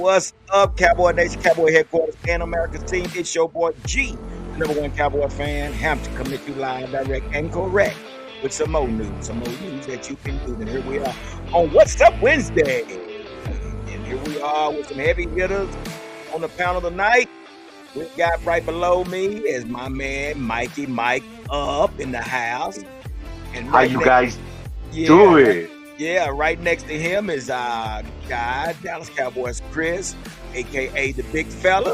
What's up, Cowboy Nation, Cowboy Headquarters, and America's team? It's your boy G, the number one Cowboy fan, Hampton, coming to you live, direct, and correct with some more news that you can do. And here we are on What's Up Wednesday. And here we are with some heavy hitters on the pound of the night. We got right below me is my man Mikey Mike up in the house. And how you guys doing? Yeah, right next to him is our guy, Dallas Cowboys Chris, a.k.a. the big fella.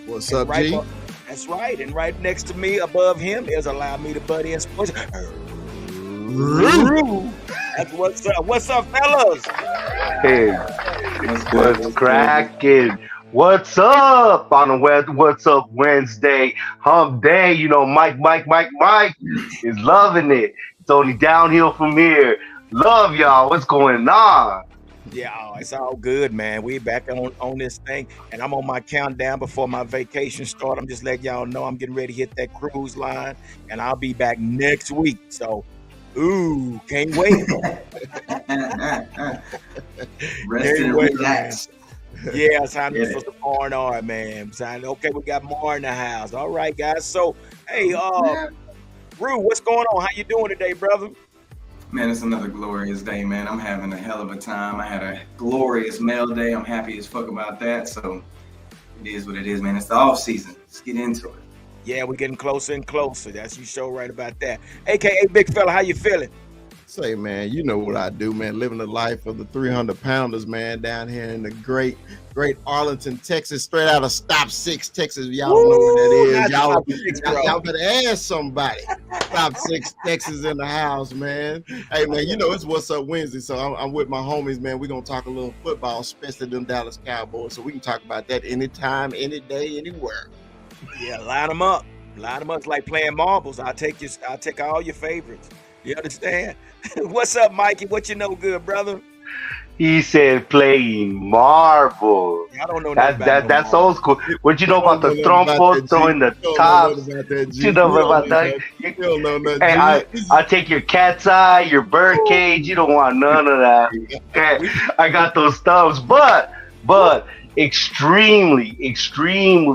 What's and up, right G? That's right. And right next to me, above him, is Allow Me to Buddy in Sports. That's what's up. What's up, fellas? Hey, what's cracking? What's up on a What's Up Wednesday hump day? You know, Mike is loving it. It's only downhill from here. Love y'all. What's going on? Yeah, it's all good, man. We back on this thing, and I'm on my countdown before my vacation start. I'm just letting y'all know I'm getting ready to hit that cruise line, and I'll be back next week. So, can't wait. Rest and relax. Yeah, time for some R&R, man. Okay, we got more in the house. All right, guys. So, hey, Rue, what's going on? How you doing today, brother? Man, it's another glorious day, man. I'm having a hell of a time. I had a glorious mail day. I'm happy as fuck about that. So it is what it is, man. It's the off season. Let's get into it. Yeah, we're getting closer and closer. That's you show right about that. AKA Big Fella, how you feeling? Say, man, you know what I do, man. Living the life of the 300-pounders, man, down here in the great Arlington, Texas, straight out of Stop 6, Texas. Y'all don't know what that is. Y'all better ask somebody. Stop 6, Texas in the house, man. Hey, man, you know it's What's Up Wednesday, so I'm with my homies, man. We're going to talk a little football, especially them Dallas Cowboys, so we can talk about that anytime, any day, anywhere. Yeah, line them up. Line them up. It's like playing marbles. I'll take all your favorites. You understand? What's up, Mikey? What you know good, brother? He said playing marbles. I don't know that's old school. What you know about the trompo throwing the tops? You know about that? You don't know nothing. Hey, I take your cat's eye, your bird cage. You don't want none of that. I got those thumbs, but extremely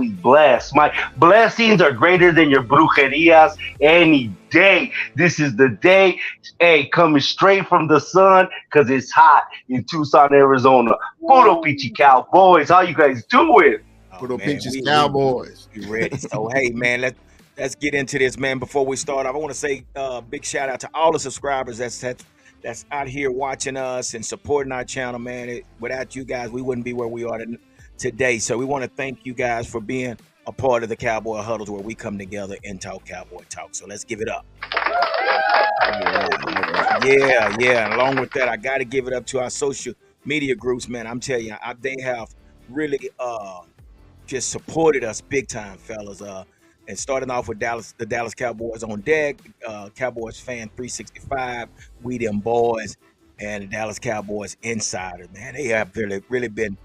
blessed. My blessings are greater than your brujerias any day. This is the day, coming straight from the sun because it's hot in Tucson, Arizona. Puro Pichi Cowboys, how you guys doing? Puro Pichi Cowboys. We ready. So, hey, man, let's get into this, man. Before we start off, I want to say big shout out to all the subscribers that's out here watching us and supporting our channel, man. Without you guys, we wouldn't be where we are today. So we want to thank you guys for being a part of the Cowboy Huddles where we come together and talk Cowboy talk. So let's give it up. Yeah. And along with that, I got to give it up to our social media groups, man. I'm telling you, they have really just supported us big time, fellas. And starting off with the Dallas Cowboys on deck, Cowboys Fan 365, We Them Boys, and the Dallas Cowboys Insider. Man, they have really been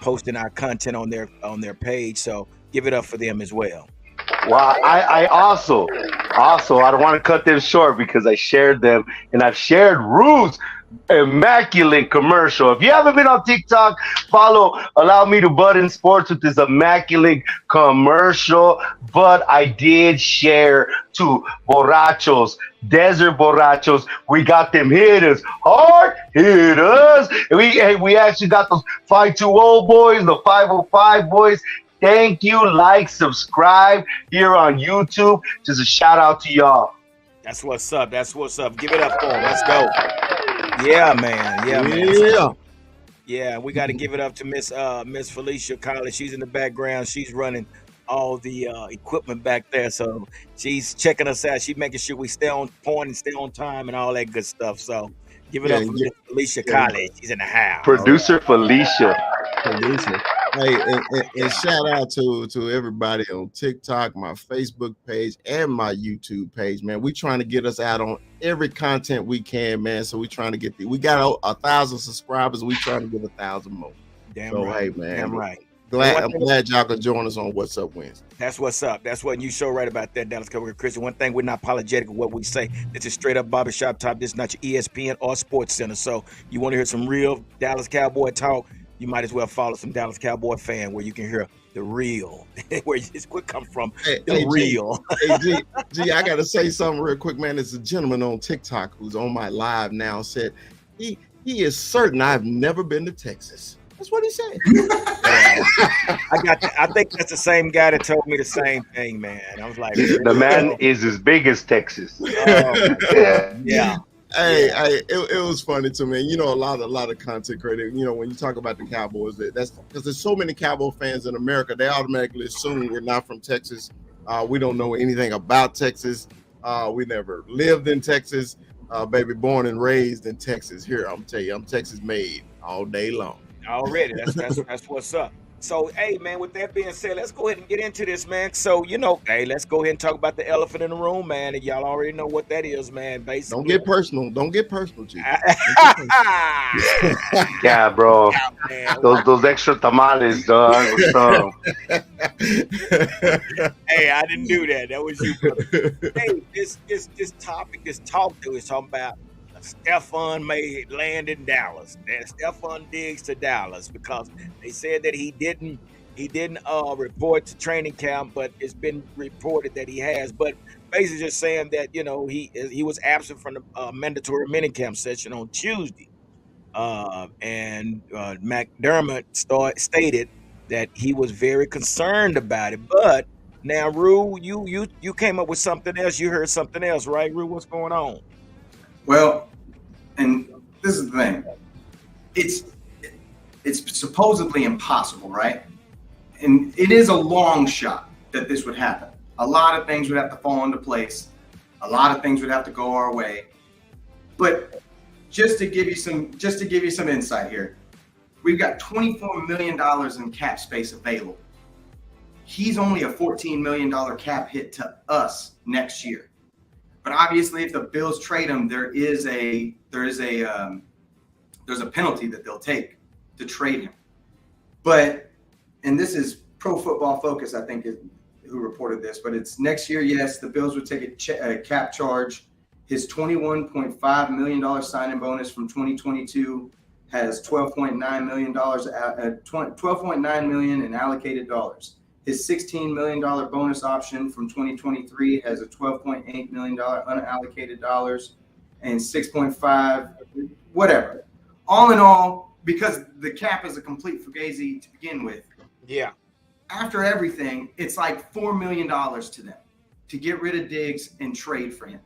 posting our content on their page. So give it up for them as well. Well, I also I don't want to cut them short because I shared them, and I've shared Rue's immaculate commercial. If you haven't been on TikTok, follow Allow Me to Button Sports with this immaculate commercial. But I did share to Borrachos, Desert Borrachos. We got them hitters, hard hitters. We actually got those 520 boys, the 505 boys. Thank you. Like, subscribe here on YouTube. Just a shout out to y'all. That's what's up. Give it up for them. Let's go. Yeah, man. Yeah, we got to give it up to Miss Felicia Collins. She's in the background. She's running all the equipment back there. So she's checking us out. She's making sure we stay on point and stay on time and all that good stuff. So give it up for Miss Felicia Collins. She's in the house. Producer Felicia. Hey, and shout out to everybody on TikTok, my Facebook page, and my YouTube page, man. We trying to get us out on every content we can, man. So we trying to we got 1,000 subscribers. We trying to get 1,000 more. Damn right. Hey, man. Damn right. I'm glad y'all can join us on What's Up Wednesday. That's what's up. That's what you show right about that, Dallas Cowboy Christian. One thing, we're not apologetic of what we say. This is straight up barbershop talk. This is not your ESPN or Sports Center. So you want to hear some real Dallas Cowboy talk, you might as well follow some Dallas Cowboy fan where you can hear the real, where it's what come from. The real. G, I gotta say something real quick, man. There's a gentleman on TikTok who's on my live now said he is certain I've never been to Texas. That's what he said. I think that's the same guy that told me the same thing, man. I was like, the man is as big as Texas. Yeah. Hey, it was funny to me. You know, a lot of content creators. You know, when you talk about the Cowboys, that's because there's so many Cowboy fans in America. They automatically assume we're not from Texas. We don't know anything about Texas. We never lived in Texas. Baby, born and raised in Texas. Here, I'm tell you, I'm Texas made all day long. Already, that's what's up. So, hey, man, with that being said, let's go ahead and get into this, man. So, you know, hey, let's go ahead and talk about the elephant in the room, man. And y'all already know what that is, man. Basically, don't get personal. Don't get personal, G. Yeah, bro. Yeah, Those extra tamales, dog. What's up? Hey, I didn't do that. That was you, brother. Hey, this topic, this talk that we're talking about, Stephon may land in Dallas. Stephon Diggs to Dallas because they said that he didn't report to training camp, but it's been reported that he has. But basically just saying that, you know, he was absent from the mandatory minicamp session on Tuesday. And McDermott stated that he was very concerned about it. But now, Rue, you came up with something else. You heard something else, right, Rue? What's going on? Well, and this is the thing. It's supposedly impossible, right? And it is a long shot that this would happen. A lot of things would have to fall into place. A lot of things would have to go our way. But just to give you some insight here, we've got $24 million in cap space available. He's only a $14 million cap hit to us next year. But obviously, if the Bills trade him, there's a penalty that they'll take to trade him. But, and this is Pro Football Focus, I think, who reported this. But it's next year. Yes, the Bills would take a cap charge. His $21.5 million signing bonus from 2022 has $12.9 million, $12.9 million in allocated dollars. His $16 million bonus option from 2023 has a $12.8 million unallocated dollars and 6.5, whatever. All in all, because the cap is a complete fugazi to begin with. Yeah. After everything, it's like $4 million to them to get rid of Diggs and trade for him.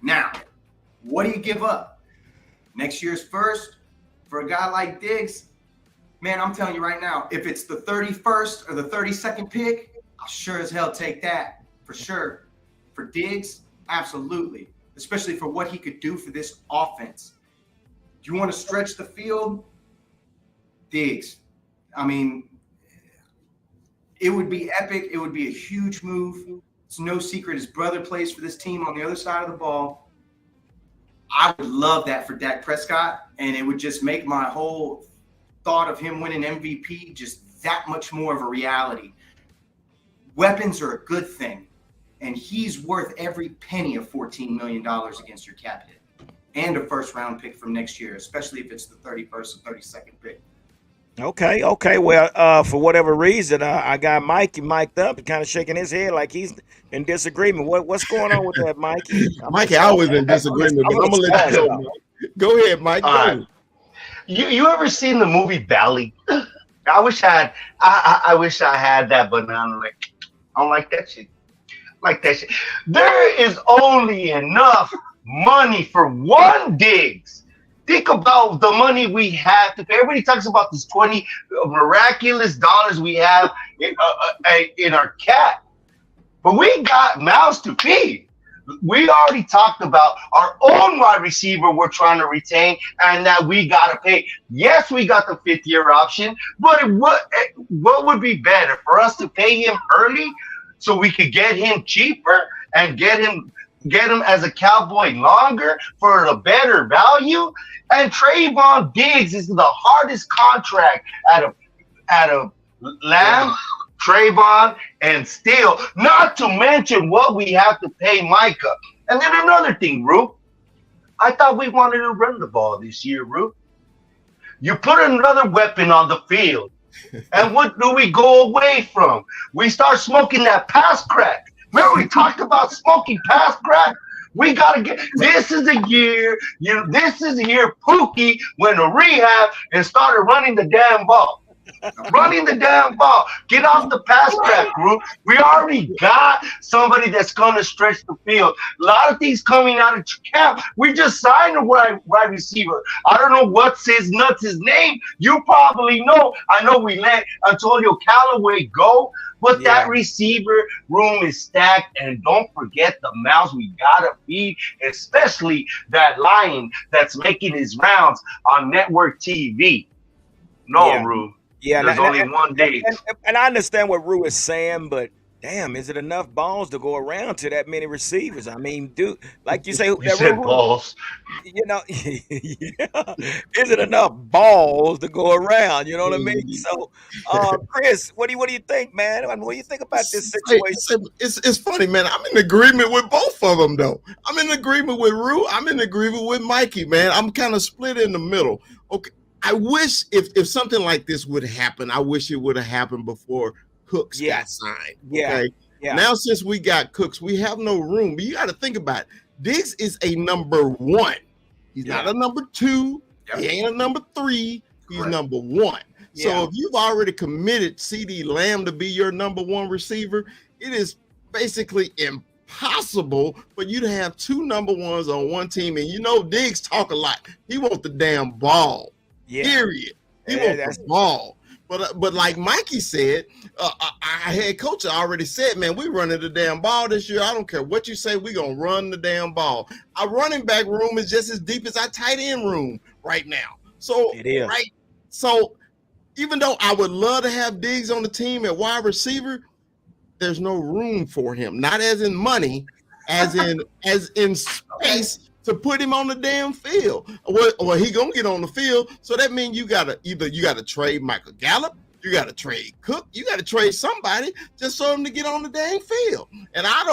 Now, what do you give up? Next year's first for a guy like Diggs? Man, I'm telling you right now, if it's the 31st or the 32nd pick, I'll sure as hell take that for sure. For Diggs, absolutely, especially for what he could do for this offense. Do you want to stretch the field? Diggs. I mean, it would be epic. It would be a huge move. It's no secret his brother plays for this team on the other side of the ball. I would love that for Dak Prescott, and it would just make my whole thought of him winning MVP just that much more of a reality. Weapons are a good thing, and he's worth every penny of $14 million against your cap hit and a first-round pick from next year, especially if it's the 31st or 32nd pick. Okay. Well, for whatever reason, I got Mikey mic'd up and kind of shaking his head like he's in disagreement. What's going on with that, Mikey? Mikey, I was in disagreement, but I'm gonna let you go. Go ahead, Mike. You ever seen the movie Valley? I wish I had that, but now I don't like that shit. There is only enough money for one Diggs. Think about the money we have to pay. Everybody talks about this 20 miraculous dollars we have in our cap, but we got mouths to feed. We already talked about our own wide receiver we're trying to retain and that we got to pay. Yes, we got the 5th-year option, but what would be better for us to pay him early so we could get him cheaper and get him as a Cowboy longer for a better value? And Trayvon Diggs is the hardest contract out of Lamb, Trayvon, and Steele, not to mention what we have to pay Micah. And then another thing, Rue. I thought we wanted to run the ball this year, Rue. You put another weapon on the field. And what do we go away from? We start smoking that pass crack. Remember we talked about smoking pass crack? We gotta get this is the year, this is the year Pookie went to rehab and started running the damn ball. Running the damn ball. Get off the pass crack group. We already got somebody that's gonna stretch the field. A lot of things coming out of camp. We just signed a wide receiver. I don't know what's his name. You probably know. I know we let Antonio Callaway go, but that receiver room is stacked. And don't forget the mouths we gotta feed, especially that lion that's making his rounds on network TV. No, Rue. Yeah, there's only one day. And I understand what Rue is saying, but damn, is it enough balls to go around to that many receivers? I mean, dude, like you say, you said balls. You know, is it enough balls to go around? You know what I mean? So, Chris, what do you think, man? I mean, what do you think about this situation? It's funny, man. I'm in agreement with both of them, though. I'm in agreement with Rue. I'm in agreement with Mikey, man. I'm kind of split in the middle. Okay. I wish if something like this would happen, I wish it would have happened before Cooks got signed. Okay? Yeah. Now, since we got Cooks, we have no room. But you got to think about it. Diggs is a number one. He's not a number two. He ain't a number three. He's number one. So if you've already committed CeeDee Lamb to be your number one receiver, it is basically impossible for you to have two number ones on one team. And you know Diggs talk a lot. He wants the damn ball. Period. He wants the ball. But like Mikey said, our head coach already said, man, we running the damn ball this year. I don't care what you say, we gonna run the damn ball. Our running back room is just as deep as our tight end room right now. So it is. Right. So even though I would love to have Diggs on the team at wide receiver, there's no room for him. Not as in money, as in space. To put him on the damn field. Well, he gonna get on the field. So that means you gotta trade Michael Gallup, you gotta trade Cook, you gotta trade somebody just so him to get on the damn field. And I'm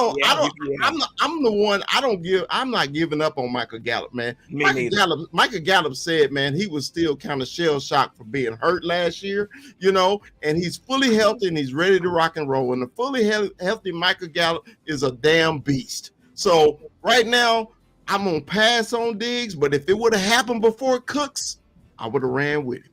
not giving up on Michael Gallup, man. Michael Gallup said, man, he was still kind of shell shocked for being hurt last year, you know, and he's fully healthy and he's ready to rock and roll. And the fully healthy Michael Gallup is a damn beast. So right now, I'm gonna pass on Diggs, but if it would have happened before Cooks, I would have ran with it.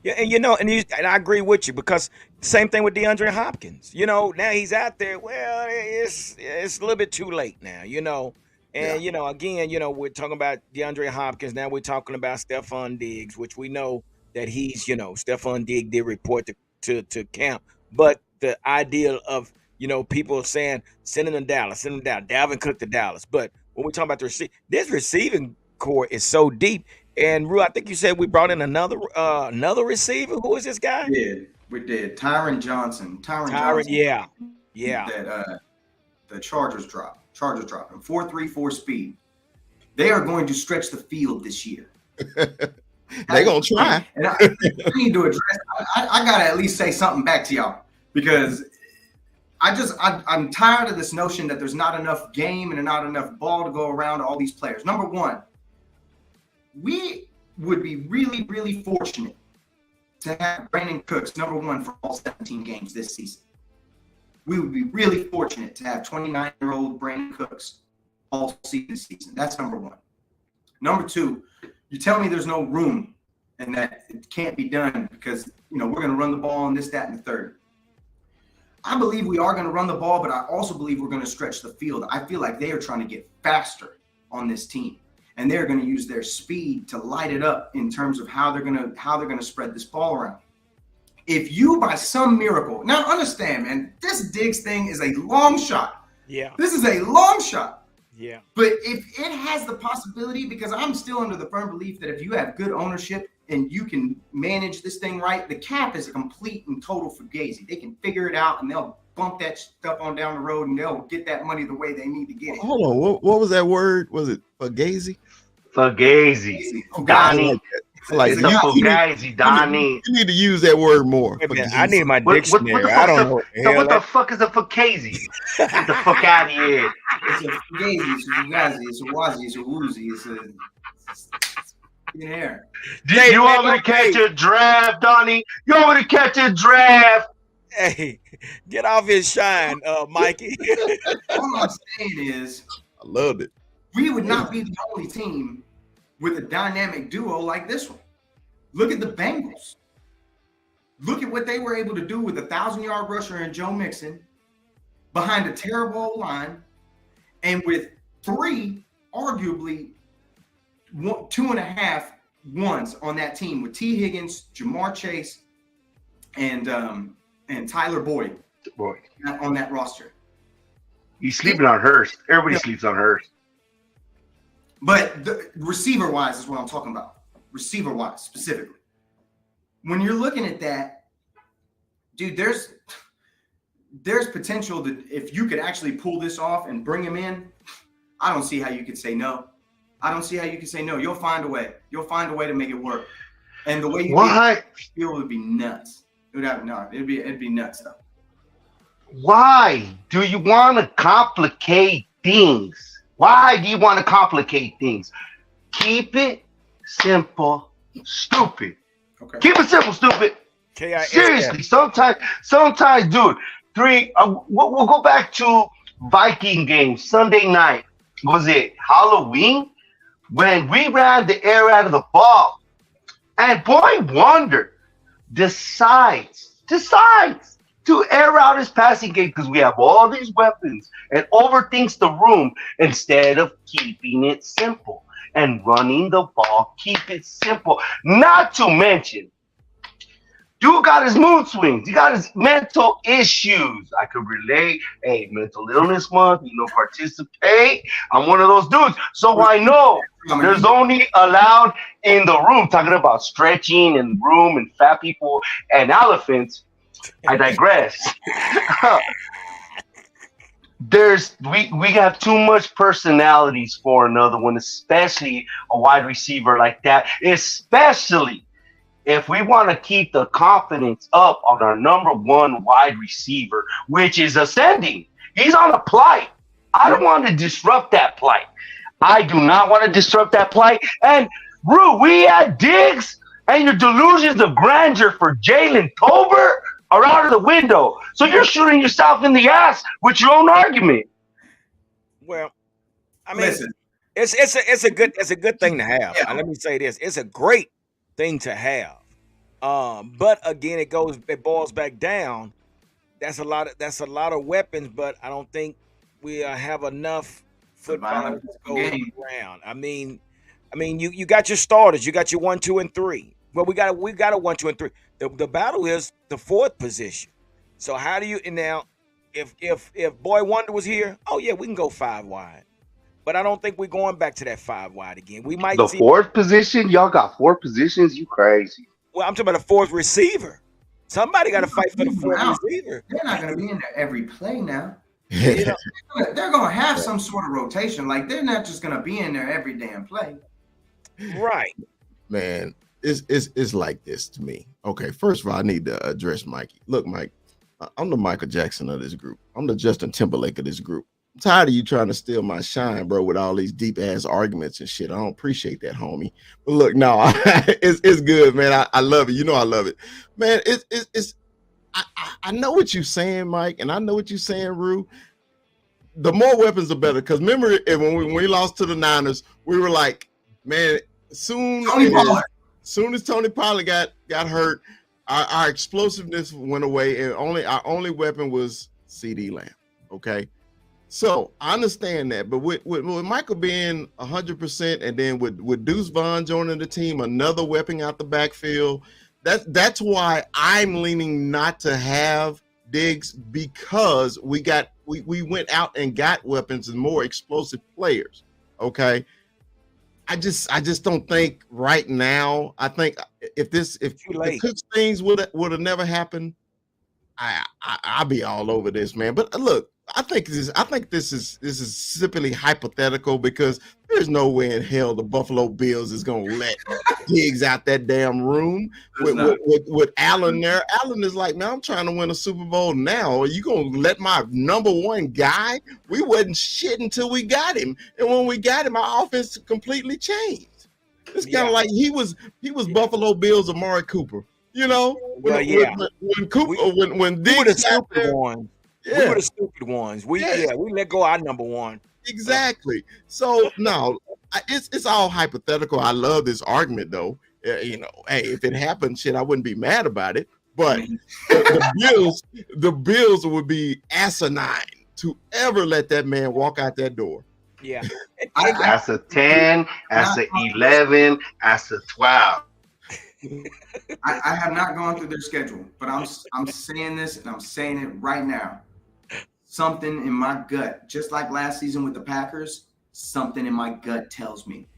Yeah, and you know, and I agree with you because same thing with DeAndre Hopkins. You know, now he's out there. Well, it's a little bit too late now. You know, and you know, again, you know, we're talking about DeAndre Hopkins. Now we're talking about Stephon Diggs, which we know that he's, you know, Stephon Diggs did report to camp, but the idea of, you know, people saying send him to Dallas, Dalvin Cook to Dallas, but when we talk about this receiving core is so deep. And Rue, I think you said we brought in another receiver. Who is this guy? Yeah, we did. Tyron Johnson. Yeah. That the Chargers dropped. Chargers dropped him. 4.34 speed. They are going to stretch the field this year. They're gonna try. And I need to address. I gotta at least say something back to y'all because I'm tired of this notion that there's not enough game and not enough ball to go around to all these players. Number one, we would be really, really fortunate to have Brandon Cooks, number one, for all 17 games this season. We would be really fortunate to have 29-year-old Brandon Cooks all season. That's number one. Number two, you tell me there's no room and that it can't be done because, you know, we're going to run the ball on this, that, and the third. I believe we are going to run the ball, but I also believe we're going to stretch the field. I feel like they are trying to get faster on this team, and they're going to use their speed to light it up in terms of how they're going to spread this ball around. If you, by some miracle, now understand, man, this Diggs thing is a long shot. Yeah, this is a long shot. Yeah, but if it has the possibility, because I'm still under the firm belief that if you have good ownership and you can manage this thing right, the cap is a complete and total fugazi. They can figure it out and they'll bump that stuff on down the road and they'll get that money the way they need to get it. Hold on, what was that word? Was it fugazi? Fugazi. Donnie. Like it's fugazi, Donnie. You need to use that word more. I need my dictionary. I don't know. So what the fuck is a fugazi? Get the fuck out of here. It's a fugazi, it's a fugazi, it's a wazi, it's a woozy, Yeah. You want me to catch a draft, Donnie? You want me to catch a draft? Hey, get off his shine, Mikey. All I'm saying is, I loved it. we would not be the only team with a dynamic duo like this one. Look at the Bengals. Look at what they were able to do with a 1,000-yard rusher and Joe Mixon behind a terrible line, and with 3, arguably 2.5 ones on that team with T. Higgins, Jamar Chase, and Tyler Boyd on that roster. He's sleeping on Hurst. Everybody sleeps on Hurst. But the receiver-wise is what I'm talking about. Receiver-wise, specifically. When you're looking at that, dude, there's potential that if you could actually pull this off and bring him in, I don't see how you could say no. I don't see how you can say no. You'll find a way. You'll find a way to make it work. And the way you feel would be nuts. It'd be nuts though. Why do you want to complicate things? Why do you want to complicate things? Keep it simple, stupid. Okay. Keep it simple, stupid. K-I-S-S. Seriously, sometimes, dude. We'll go back to Viking game Sunday night. Was it Halloween when we ran the air out of the ball, and Boy Wonder decides to air out his passing game because we have all these weapons and overthinks the room instead of keeping it simple and running the ball. Keep it simple. Not to mention, dude got his mood swings. He got his mental issues. I could relate. Hey, mental illness month, participate. I'm one of those dudes. So I know there's only allowed in the room, talking about stretching in the room and fat people and elephants. I digress. We have too much personalities for another one, especially a wide receiver like that, especially if we want to keep the confidence up on our number 1 wide receiver, which is ascending. He's on a plight. I don't want to disrupt that plight. I do not want to disrupt that plight. And Rue, we had Diggs, and your delusions of grandeur for Jalen Tolbert are out of the window. So you're shooting yourself in the ass with your own argument. Well, I mean, Listen. it's a good thing to have. Yeah. Let me say this: it's a great thing to have. But again, it boils back down. That's a lot of weapons, but I don't think we have enough football to go around. I mean, you got your starters, you got your 1, 2, and 3. Well, we got a 1, 2, and 3. The battle is the 4th position. So how do you now? If Boy Wonder was here, oh yeah, we can go 5 wide. But I don't think we're going back to that 5 wide again. We might the see 4th position. Y'all got 4 positions. You crazy? Well, I'm talking about the 4th receiver. Somebody got to fight for the 4th receiver. They're not going to be in there every play now. They're going to have some sort of rotation. Like, they're not just going to be in there every damn play. Right. Man, it's like this to me. Okay, first of all, I need to address Mikey. Look, Mike, I'm the Michael Jackson of this group. I'm the Justin Timberlake of this group. I'm tired of you trying to steal my shine, bro, with all these deep ass arguments and shit. I don't appreciate that, homie. But look, no, it's good, man. I love it. You know I love it, man. I know what you're saying, Mike, and I know what you're saying, Rue. The more weapons, the better. Because remember, when we lost to the Niners, we were like, man, soon as Tony Pollard got hurt, our explosiveness went away, and our only weapon was CeeDee Lamb. Okay. So I understand that, but with Michael being 100%, and then with Deuce Vaughn joining the team, another weapon out the backfield, that's why I'm leaning not to have Diggs, because we went out and got weapons and more explosive players. Okay, I just don't think right now. I think if the Cooks things would have never happened, I'd be all over this, man. But look, I think this is simply hypothetical, because there's no way in hell the Buffalo Bills is gonna let Diggs out that damn room with Allen there. Allen is like, man, I'm trying to win a Super Bowl now. Are you gonna let my number 1 guy? We wasn't shit until we got him, and when we got him, our offense completely changed. It's kind of like he was Buffalo Bills Amari Cooper. You know, when we were the stupid ones. Yeah. We were the stupid ones. We let go our number one. Exactly. So no, it's all hypothetical. I love this argument though. You know, hey, if it happened, shit, I wouldn't be mad about it. But the Bills would be asinine to ever let that man walk out that door. Yeah. That's a 10, that's a 11, that's a 12. I have not gone through their schedule, but I'm saying this and I'm saying it right now. Something in my gut, just like last season with the Packers, something in my gut tells me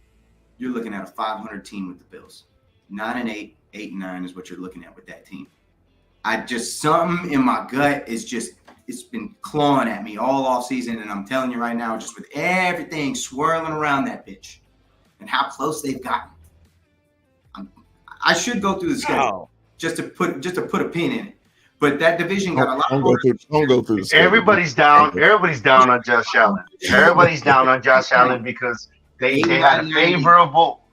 you're looking at a 500 team with the Bills. 9-8, 8-9 is what you're looking at with that team. Something in my gut it's been clawing at me all off season, and I'm telling you right now, just with everything swirling around that bitch and how close they've gotten. I should go through the schedule just to put a pin in it. But that division got a lot of don't go through the schedule. Everybody's down on Josh Allen. Everybody's down on Josh Allen because they had favorable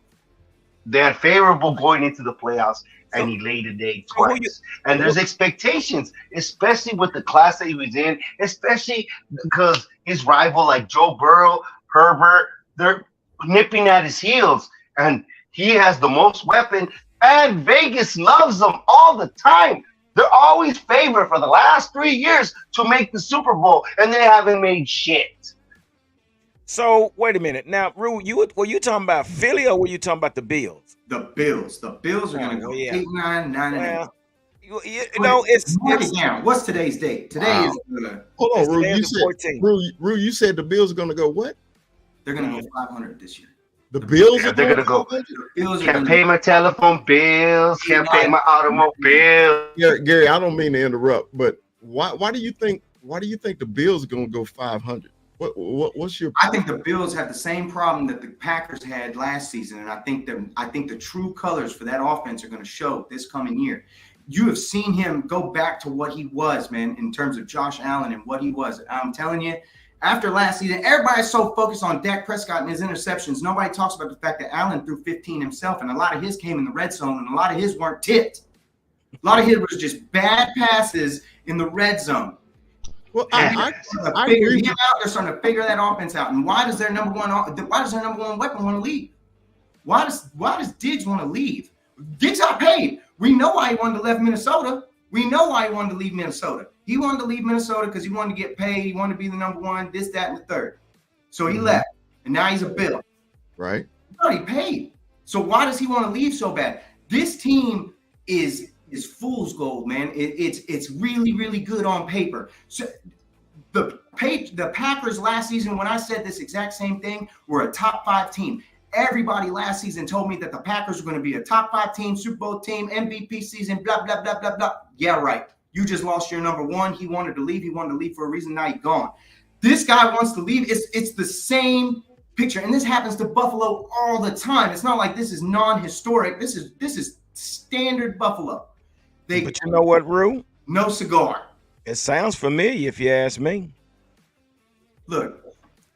going into the playoffs, and he laid an egg twice. And there's expectations, especially with the class that he was in, especially because his rival like Joe Burrow, Herbert, they're nipping at his heels, and he has the most weapon, and Vegas loves him all the time. They're always favored for the last 3 years to make the Super Bowl, and they haven't made shit. So wait a minute. Now, Rue, were you talking about Philly or were you talking about the Bills? The Bills. The Bills are going to go 8-9, 9-8. You know, it's down. What's today's date? Today is hold on, Rue. You said the Bills are going to go what? They're going to go 500 this year. The Bills they're going to go. Can't pay my telephone bills. Can't pay my automobile. Gary, I don't mean to interrupt, but why do you think the Bills are going to go 500? What's your? I think the Bills have the same problem that the Packers had last season, and I think the true colors for that offense are going to show this coming year. You have seen him go back to what he was, man, in terms of Josh Allen and what he was. I'm telling you, after last season, everybody's so focused on Dak Prescott and his interceptions. Nobody talks about the fact that Allen threw 15 himself, and a lot of his came in the red zone, and a lot of his weren't tipped. A lot of his was just bad passes in the red zone. Well, I agree. They're starting to figure that offense out. And why does their number one weapon want to leave? Why does Diggs want to leave? Diggs got paid. We know why he wanted to leave Minnesota. We know why he wanted to leave Minnesota. He wanted to leave Minnesota because he wanted to get paid. He wanted to be the number one, this, that, and the third. So he left. And now he's a Bill. Right. He's already paid. So why does he want to leave so bad? This team is fool's gold, man. It's really, really good on paper. So the Packers last season, when I said this exact same thing, were a top 5 team. Everybody last season told me that the Packers were going to be a top 5 team, Super Bowl team, MVP season, blah, blah, blah, blah, blah. Yeah, right. You just lost your number one. He wanted to leave. He wanted to leave for a reason. Now he's gone. This guy wants to leave. It's the same picture. And this happens to Buffalo all the time. It's not like this is non-historic. This is standard Buffalo. But you know what, Rue? No cigar. It sounds familiar if you ask me. Look.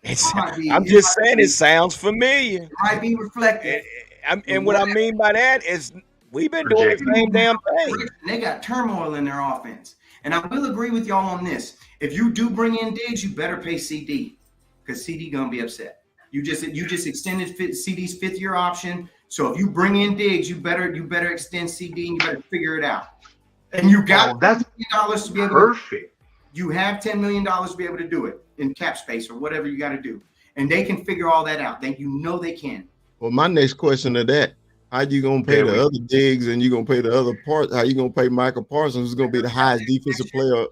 I'm just saying it sounds familiar. It might be reflective. And what I mean by that is we've been doing the same damn thing. They got turmoil in their offense. And I will agree with y'all on this. If you do bring in Diggs, you better pay CD because CD going to be upset. You just extended CD's 5th-year option. So if you bring in Diggs, you better extend CD and you better figure it out. And you got that's $10 million to be able perfect. You have $10 million to be able to do it in cap space or whatever you got to do. And they can figure all that out. They can. Well, my next question to that, how you going to pay the other Diggs and you going to pay the other parts? How you going to pay Michael Parsons, who's going to be the highest defensive player?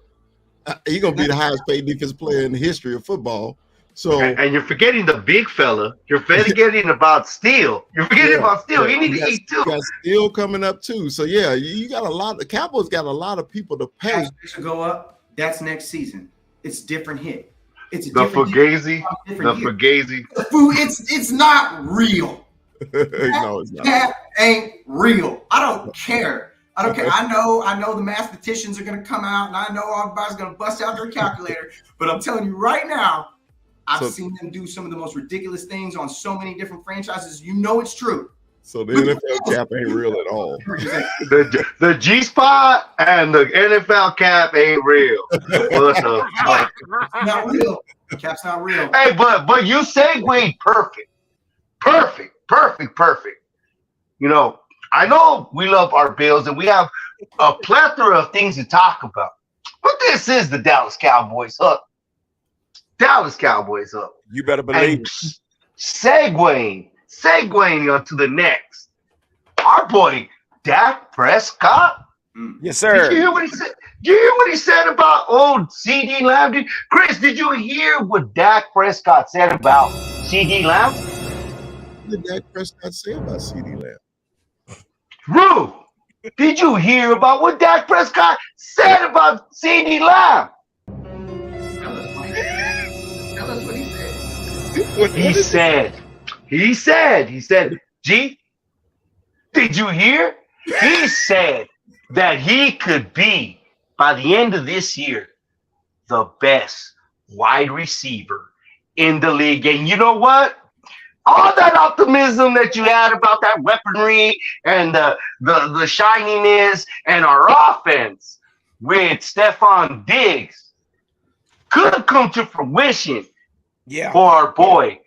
He's going to be the highest paid defensive player in the history of football. So, and you're forgetting the big fella. You're forgetting about Steele. You're forgetting about Steele. He needs to eat too. You got Steele coming up too. So yeah, you got a lot. The Cowboys got a lot of people to pay. To go up. That's next season. It's different hit. It's a the different Fugazi. Hit. The Fugazi. It's not real. No, it's not. That ain't real. I don't care. I know the mathematicians are going to come out, and I know everybody's going to bust out their calculator. But I'm telling you right now, I've seen them do some of the most ridiculous things on so many different franchises. You know it's true. So the NFL cap ain't real at all. The G spot and the NFL cap ain't real. What the fuck? Not real. Cap's not real. Hey, but you segued perfect. You know, I know we love our Bills and we have a plethora of things to talk about. But this is the Dallas Cowboys Hub. Dallas Cowboys Hub. You better believe And it. segueing onto the next. Our boy Dak Prescott. Yes, Did you sir. hear what he said? Did you hear what he said about old CD Lamb? Chris, did you hear what Dak Prescott said about CD Lamb? What did Dak Prescott say about CD Lamb? Rue, did you hear about what Dak Prescott said about CD Lamb? Tell us what he said. He said, G, did you hear? He said that he could be, by the end of this year, the best wide receiver in the league. And you know what? All that optimism that you had about that weaponry and the shininess and our offense with Stephon Diggs could have come to fruition Yeah. for our boy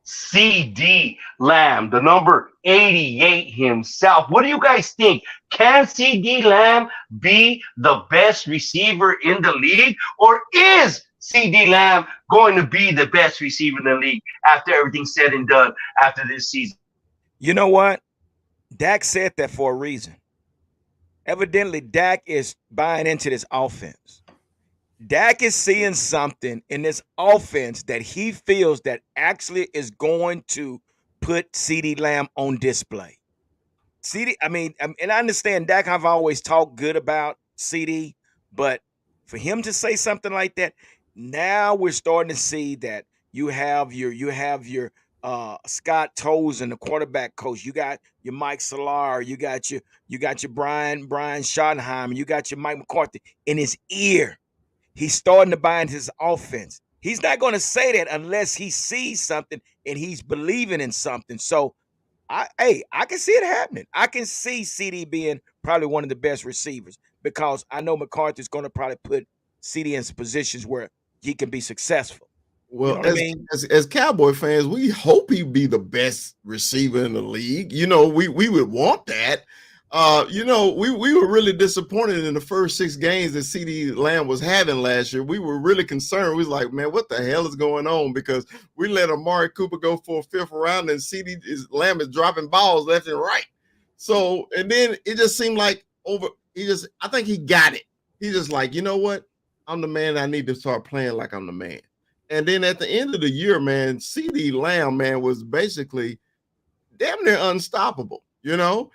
CD Lamb, the number 88 himself. What do you guys think? Can CD Lamb be the best receiver in the league? Or is CD Lamb going to be the best receiver in the league after everything's said and done after this season? You know what? Dak said that for a reason. Evidently, Dak is buying into this offense. Dak is seeing something in this offense that he feels that actually is going to put CD Lamb on display. CD, and I understand Dak, I've always talked good about CD, but for him to say something like that, now we're starting to see that you have your Scott Tolzien, the quarterback coach. You got your Mike Solar. You got your Brian Schottenheimer. You got your Mike McCarthy in his ear. He's starting to buy into his offense. He's not going to say that unless he sees something and he's believing in something. So, I can see it happening. I can see CD being probably one of the best receivers because I know McCarthy's going to probably put CD in positions where he can be successful. Well, You know what I mean? as Cowboy fans, we hope he be the best receiver in the league. You know, we would want that. You know, we were really disappointed in the first 6 games that CD Lamb was having last year. We were really concerned. We was like, man, what the hell is going on? Because we let Amari Cooper go for a 5th round and Lamb is dropping balls left and right. So, and then it just seemed like I think he got it. He's just like, you know what? I'm the man. I need to start playing like I'm the man. And then at the end of the year, man, CD Lamb, man, was basically damn near unstoppable, you know?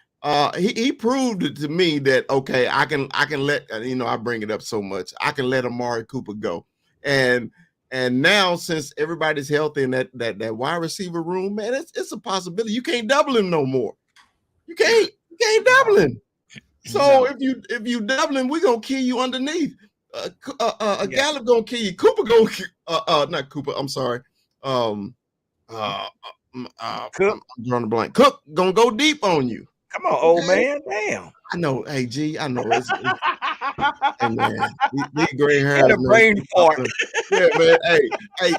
He proved it to me that okay, I can let I bring it up so much. I can let Amari Cooper go, and now since everybody's healthy in that wide receiver room, man, it's a possibility. You can't double him no more. You can't double him. So if you double him, we're gonna kill you underneath. Gallup gonna kill you. Cooper gonna not Cooper. I'm sorry. I'm drawing a blank. Cook gonna go deep on you. Come on, old man. Damn. I know. Hey, G, I know. Hey, man. These gray hairs. Had a brain fart. Yeah, man.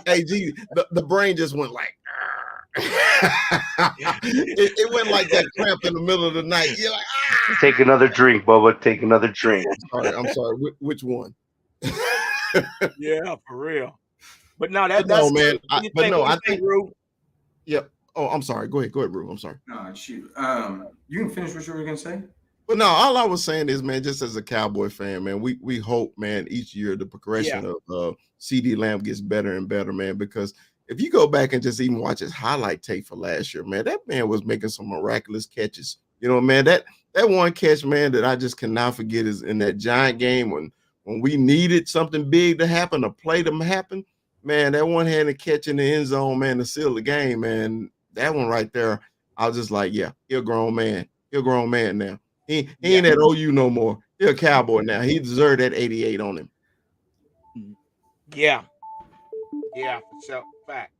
Hey, G, the brain just went like, it went like that cramp in the middle of the night. You're like, ah! Take another drink, Bubba. Take another drink. I'm sorry. Which one? Yeah, for real. But no, that's man. I think. Rue? Yep. Oh, I'm sorry. Go ahead, Rue. I'm sorry. No, shoot. You can finish what you were gonna say. But no, all I was saying is, man, just as a Cowboy fan, man, we hope, man, each year the progression of CD Lamb gets better and better, man. Because if you go back and just even watch his highlight tape for last year, man, that man was making some miraculous catches. You know, man, that one catch, man, that I just cannot forget is in that Giant game when we needed something big to happen, a play to happen. Man, that one-handed catch in the end zone, man, to seal the game, man. That one right there, I was just like, yeah, he's a grown man. He's a grown man now. He ain't at OU no more. He's a Cowboy now. He deserved that 88 on him. Yeah. Yeah, for sure. Fact.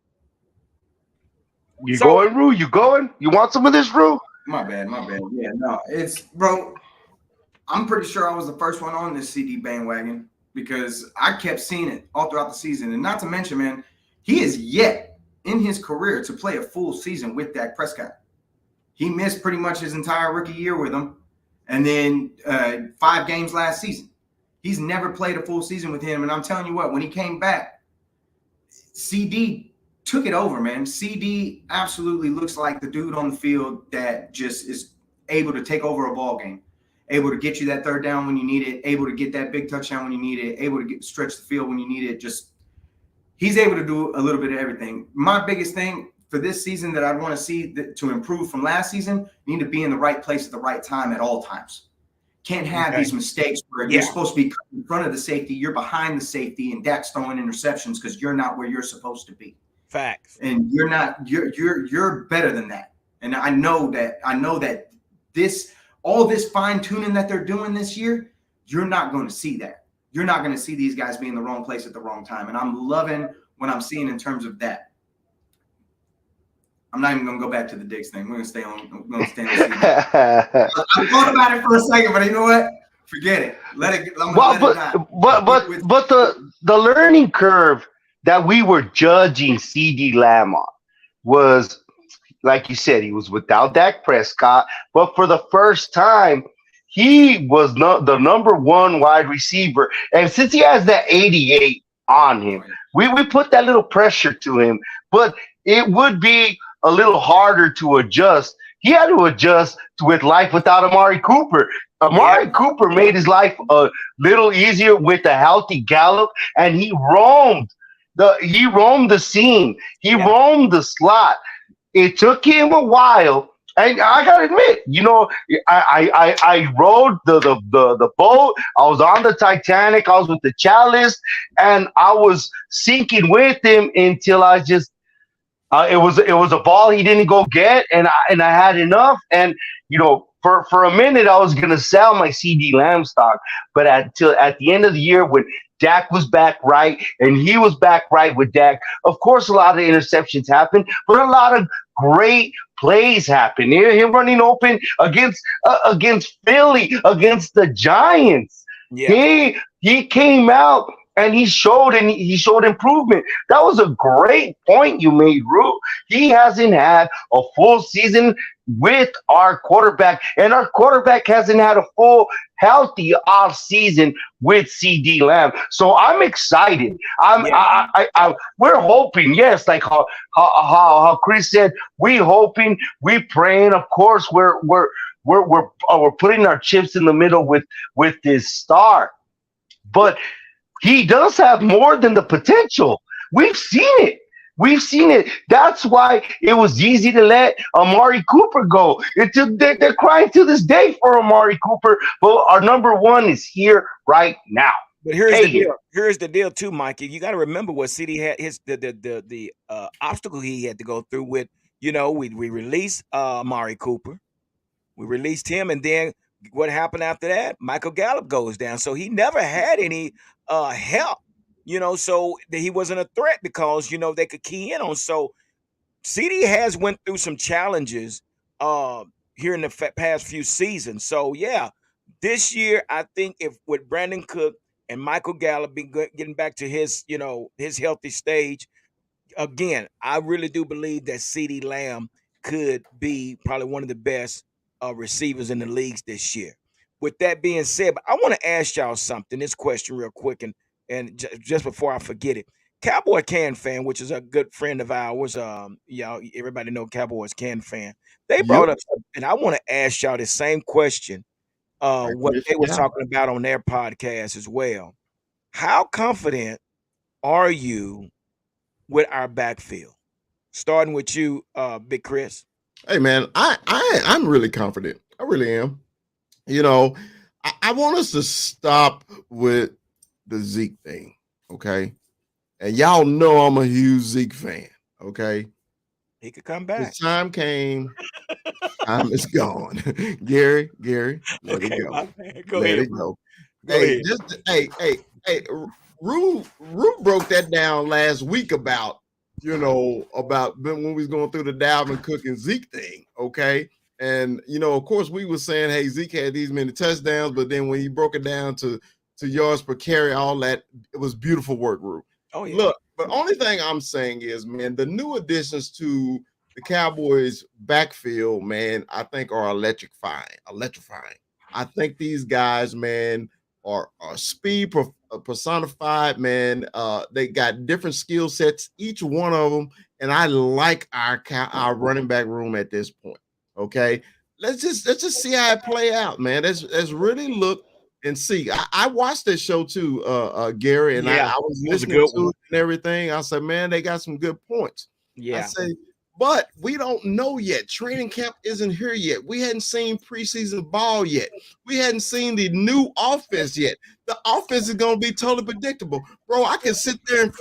You going, Rue? You going? You want some of this, Rue? My bad. Yeah, no, it's bro. I'm pretty sure I was the first one on this CD bandwagon because I kept seeing it all throughout the season. And not to mention, man, he is yet in his career to play a full season with Dak Prescott. He missed pretty much his entire rookie year with him, and then 5 games last season. He's never played a full season with him. And I'm telling you what, when he came back, CD took it over, man. CD absolutely looks like the dude on the field that just is able to take over a ball game, able to get you that third down when you need it, able to get that big touchdown when you need it, able to stretch the field when you need it. Just he's able to do a little bit of everything. My biggest thing for this season that I'd want to see to improve from last season, you need to be in the right place at the right time at all times. Can't have these mistakes where you're supposed to be in front of the safety, you're behind the safety, and Dak's throwing interceptions because you're not where you're supposed to be. Facts. And you're not. You're better than that. And I know that this all this fine tuning that they're doing this year, you're not going to see that. You're not going to see these guys be in the wrong place at the wrong time. And I'm loving what I'm seeing in terms of that. I'm not even going to go back to the Diggs thing. We're going to stay on. I thought about it for a second, but you know what? Forget it. Let it. But the learning curve that we were judging CD Lamb on was, like you said, he was without Dak Prescott, but for the first time, he was the number 1 wide receiver. And since he has that 88 on him, we put that little pressure to him, but it would be a little harder to adjust. He had to adjust with life without Amari Cooper. Amari Cooper made his life a little easier with a healthy Gallup, and he roamed the scene. He roamed the slot. It took him a while, and I gotta admit, you know, I rode the boat. I was on the Titanic. I was with the Chalice, and I was sinking with him until I just. It was a ball he didn't go get, and I had enough. And you know, for a minute, I was gonna sell my CD Lamb stock, but at the end of the year, when Dak was back right, and he was back right with Dak, of course, a lot of interceptions happened, but a lot of great plays happened. Him running open against Philly, against the Giants. Yeah. He came out. And he showed improvement. That was a great point you made, Ru. He hasn't had a full season with our quarterback, and our quarterback hasn't had a full, healthy off season with CD Lamb. So I'm excited. We're hoping, yes, like how Chris said, we hoping, we praying. Of course, we're putting our chips in the middle with this star, but. He does have more than the potential. We've seen it. That's why it was easy to let Amari Cooper go. They're crying to this day for Amari Cooper, but our number 1 is here right now. But here's the deal. Here's the deal too, Mikey. You got to remember what CD had the obstacle he had to go through with. You know, we released Amari Cooper, we released him, and then what happened after that? Michael Gallup goes down, so he never had any help, you know, so he wasn't a threat because, you know, they could key in on. So CD has went through some challenges here in the past few seasons. So yeah, this year I think if with Brandon Cook and Michael Gallup getting back to his, you know, his healthy stage again, I really do believe that CD Lamb could be probably one of the best receivers in the leagues this year. With that being said, I want to ask y'all something, this question real quick, and just before I forget it. Cowboy Can Fan, which is a good friend of ours, y'all, everybody know Cowboys Can Fan. They brought up, and I want to ask y'all the same question, what they were talking about on their podcast as well. How confident are you with our backfield? Starting with you, Big Chris. Hey man, I'm really confident. I really am. You know, I want us to stop with the Zeke thing, okay? And y'all know I'm a huge Zeke fan, okay? He could come back. His time came. Time is gone. Gary, let it go. Let it go. Hey, Rue broke that down last week about when we was going through the Dalvin Cook and Zeke thing, okay? And of course, we were saying, hey, Zeke had these many touchdowns, but then when he broke it down to yards per carry, all that, it was beautiful work, Rue. Oh yeah. Look, but only thing I'm saying is, man, the new additions to the Cowboys backfield, man, I think are electrifying. I think these guys, man, are speed personified, man. They got different skill sets, each one of them, and I like our running back room at this point. Okay, let's just see how it play out, man. Let's really look and see. I watched that show too, Gary, and I was listening to it and everything. I said, man, they got some good points. Yeah. I say, but we don't know yet. Training camp isn't here yet. We hadn't seen preseason ball yet. We hadn't seen the new offense yet. The offense is going to be totally predictable. Bro, I can sit there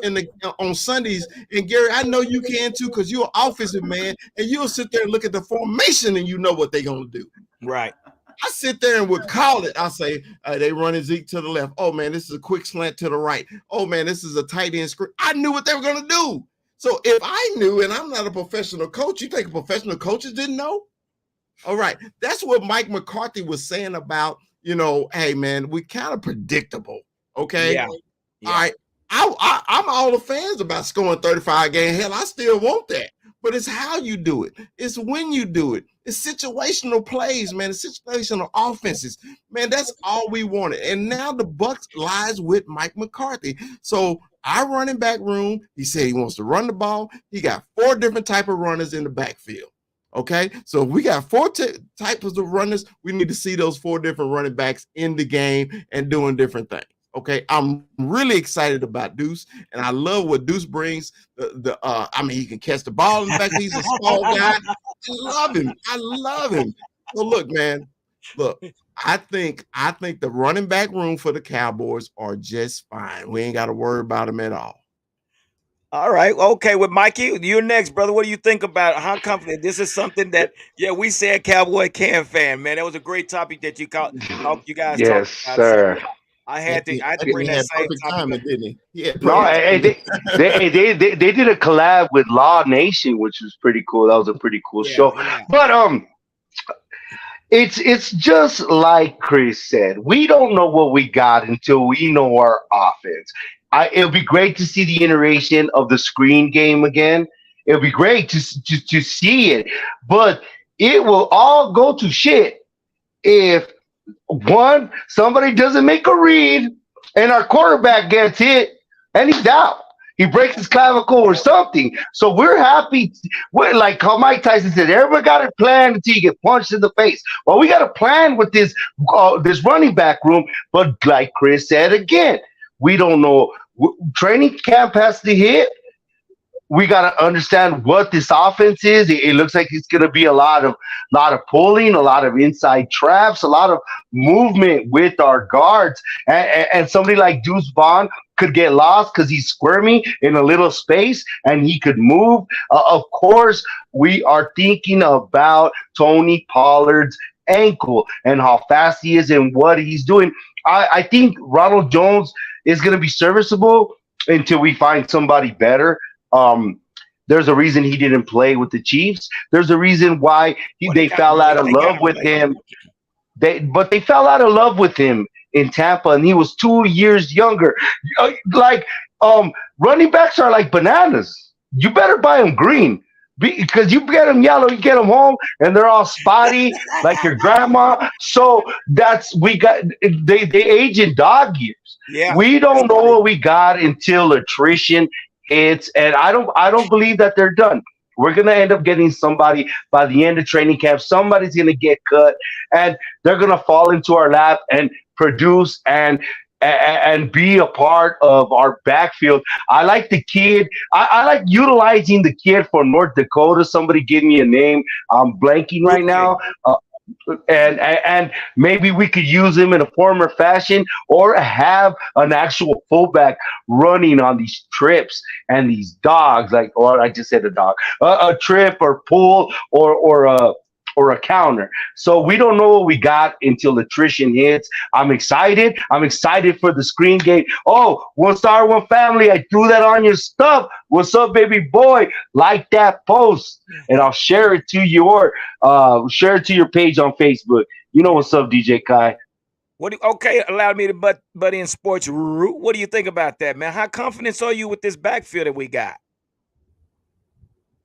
on Sundays, and Gary, I know you can too, because you're an offensive man, and you'll sit there and look at the formation, and you know what they're going to do. Right. I sit there and would call it. I say, they running Zeke to the left. Oh, man, this is a quick slant to the right. Oh, man, this is a tight end screen. I knew what they were going to do. So if I knew, and I'm not a professional coach, you think professional coaches didn't know? All right. That's what Mike McCarthy was saying about, hey, man, we kind of predictable. Okay. Yeah. All right. I'm all the fans about scoring 35 games. Hell, I still want that. But it's how you do it. It's when you do it. It's situational plays, man. It's situational offenses. Man, that's all we wanted. And now the buck lies with Mike McCarthy. So our running back room, he said he wants to run the ball. He got 4 different type of runners in the backfield. Okay, so if we got 4 types of runners, we need to see those 4 different running backs in the game and doing different things. Okay, I'm really excited about Deuce, and I love what Deuce brings. He can catch the ball. In fact, he's a small guy. I love him. So look, man, I think the running back room for the Cowboys are just fine. We ain't got to worry about them at all. All right. Okay. With Mikey, you're next, brother. What do you think about how confident this is something that, we said Cowboy Can fan, man. That was a great topic that you guys yes, talked about. sir. So I had to bring that same topic. Didn't he? Yeah. No, they did a collab with Law Nation, which was pretty cool. That was a pretty cool show. Yeah. But it's just like Chris said. We don't know what we got until we know our offense. It'll be great to see the iteration of the screen game again. It'll be great to see it, but it will all go to shit if somebody doesn't make a read and our quarterback gets hit and he's out. He breaks his clavicle or something. So we're happy. We're like how Mike Tyson said, everybody got a plan until you get punched in the face. Well, we got a plan with this running back room, but like Chris said again, we don't know. Training camp has to hit. We got to understand what this offense is. It looks like it's going to be a lot of pulling, a lot of inside traps, a lot of movement with our guards. And somebody like Deuce Vaughn could get lost because he's squirmy in a little space and he could move. Of course, we are thinking about Tony Pollard's ankle and how fast he is and what he's doing. I think Ronald Jones is going to be serviceable until we find somebody better. There's a reason he didn't play with the Chiefs. There's a reason why they fell out of love with him. They fell out of love with him in Tampa, and he was 2 years younger. Running backs are like bananas. You better buy them green. Because you get them yellow, you get them home, and they're all spotty like your grandma. So they age in dog years. Yeah, we don't know what we got until attrition hits, and I don't believe that they're done. We're gonna end up getting somebody by the end of training camp. Somebody's gonna get cut, and they're gonna fall into our lap and produce and be a part of our backfield. I like the kid. I like utilizing the kid for North Dakota. Somebody give me a name. I'm blanking right now. And maybe we could use him in a former fashion or have an actual fullback running on these trips and these dogs. Or I just said a dog. A trip or pull or or a counter. So we don't know what we got until attrition hits. I'm excited. I'm excited for the screen game. Oh, one star, one family. I threw that on your stuff. What's up, baby boy? Like that post, and I'll share it to your page on Facebook. You know what's up, DJ Kai? Okay, allow me to butt in sports. What do you think about that, man? How confident are you with this backfield that we got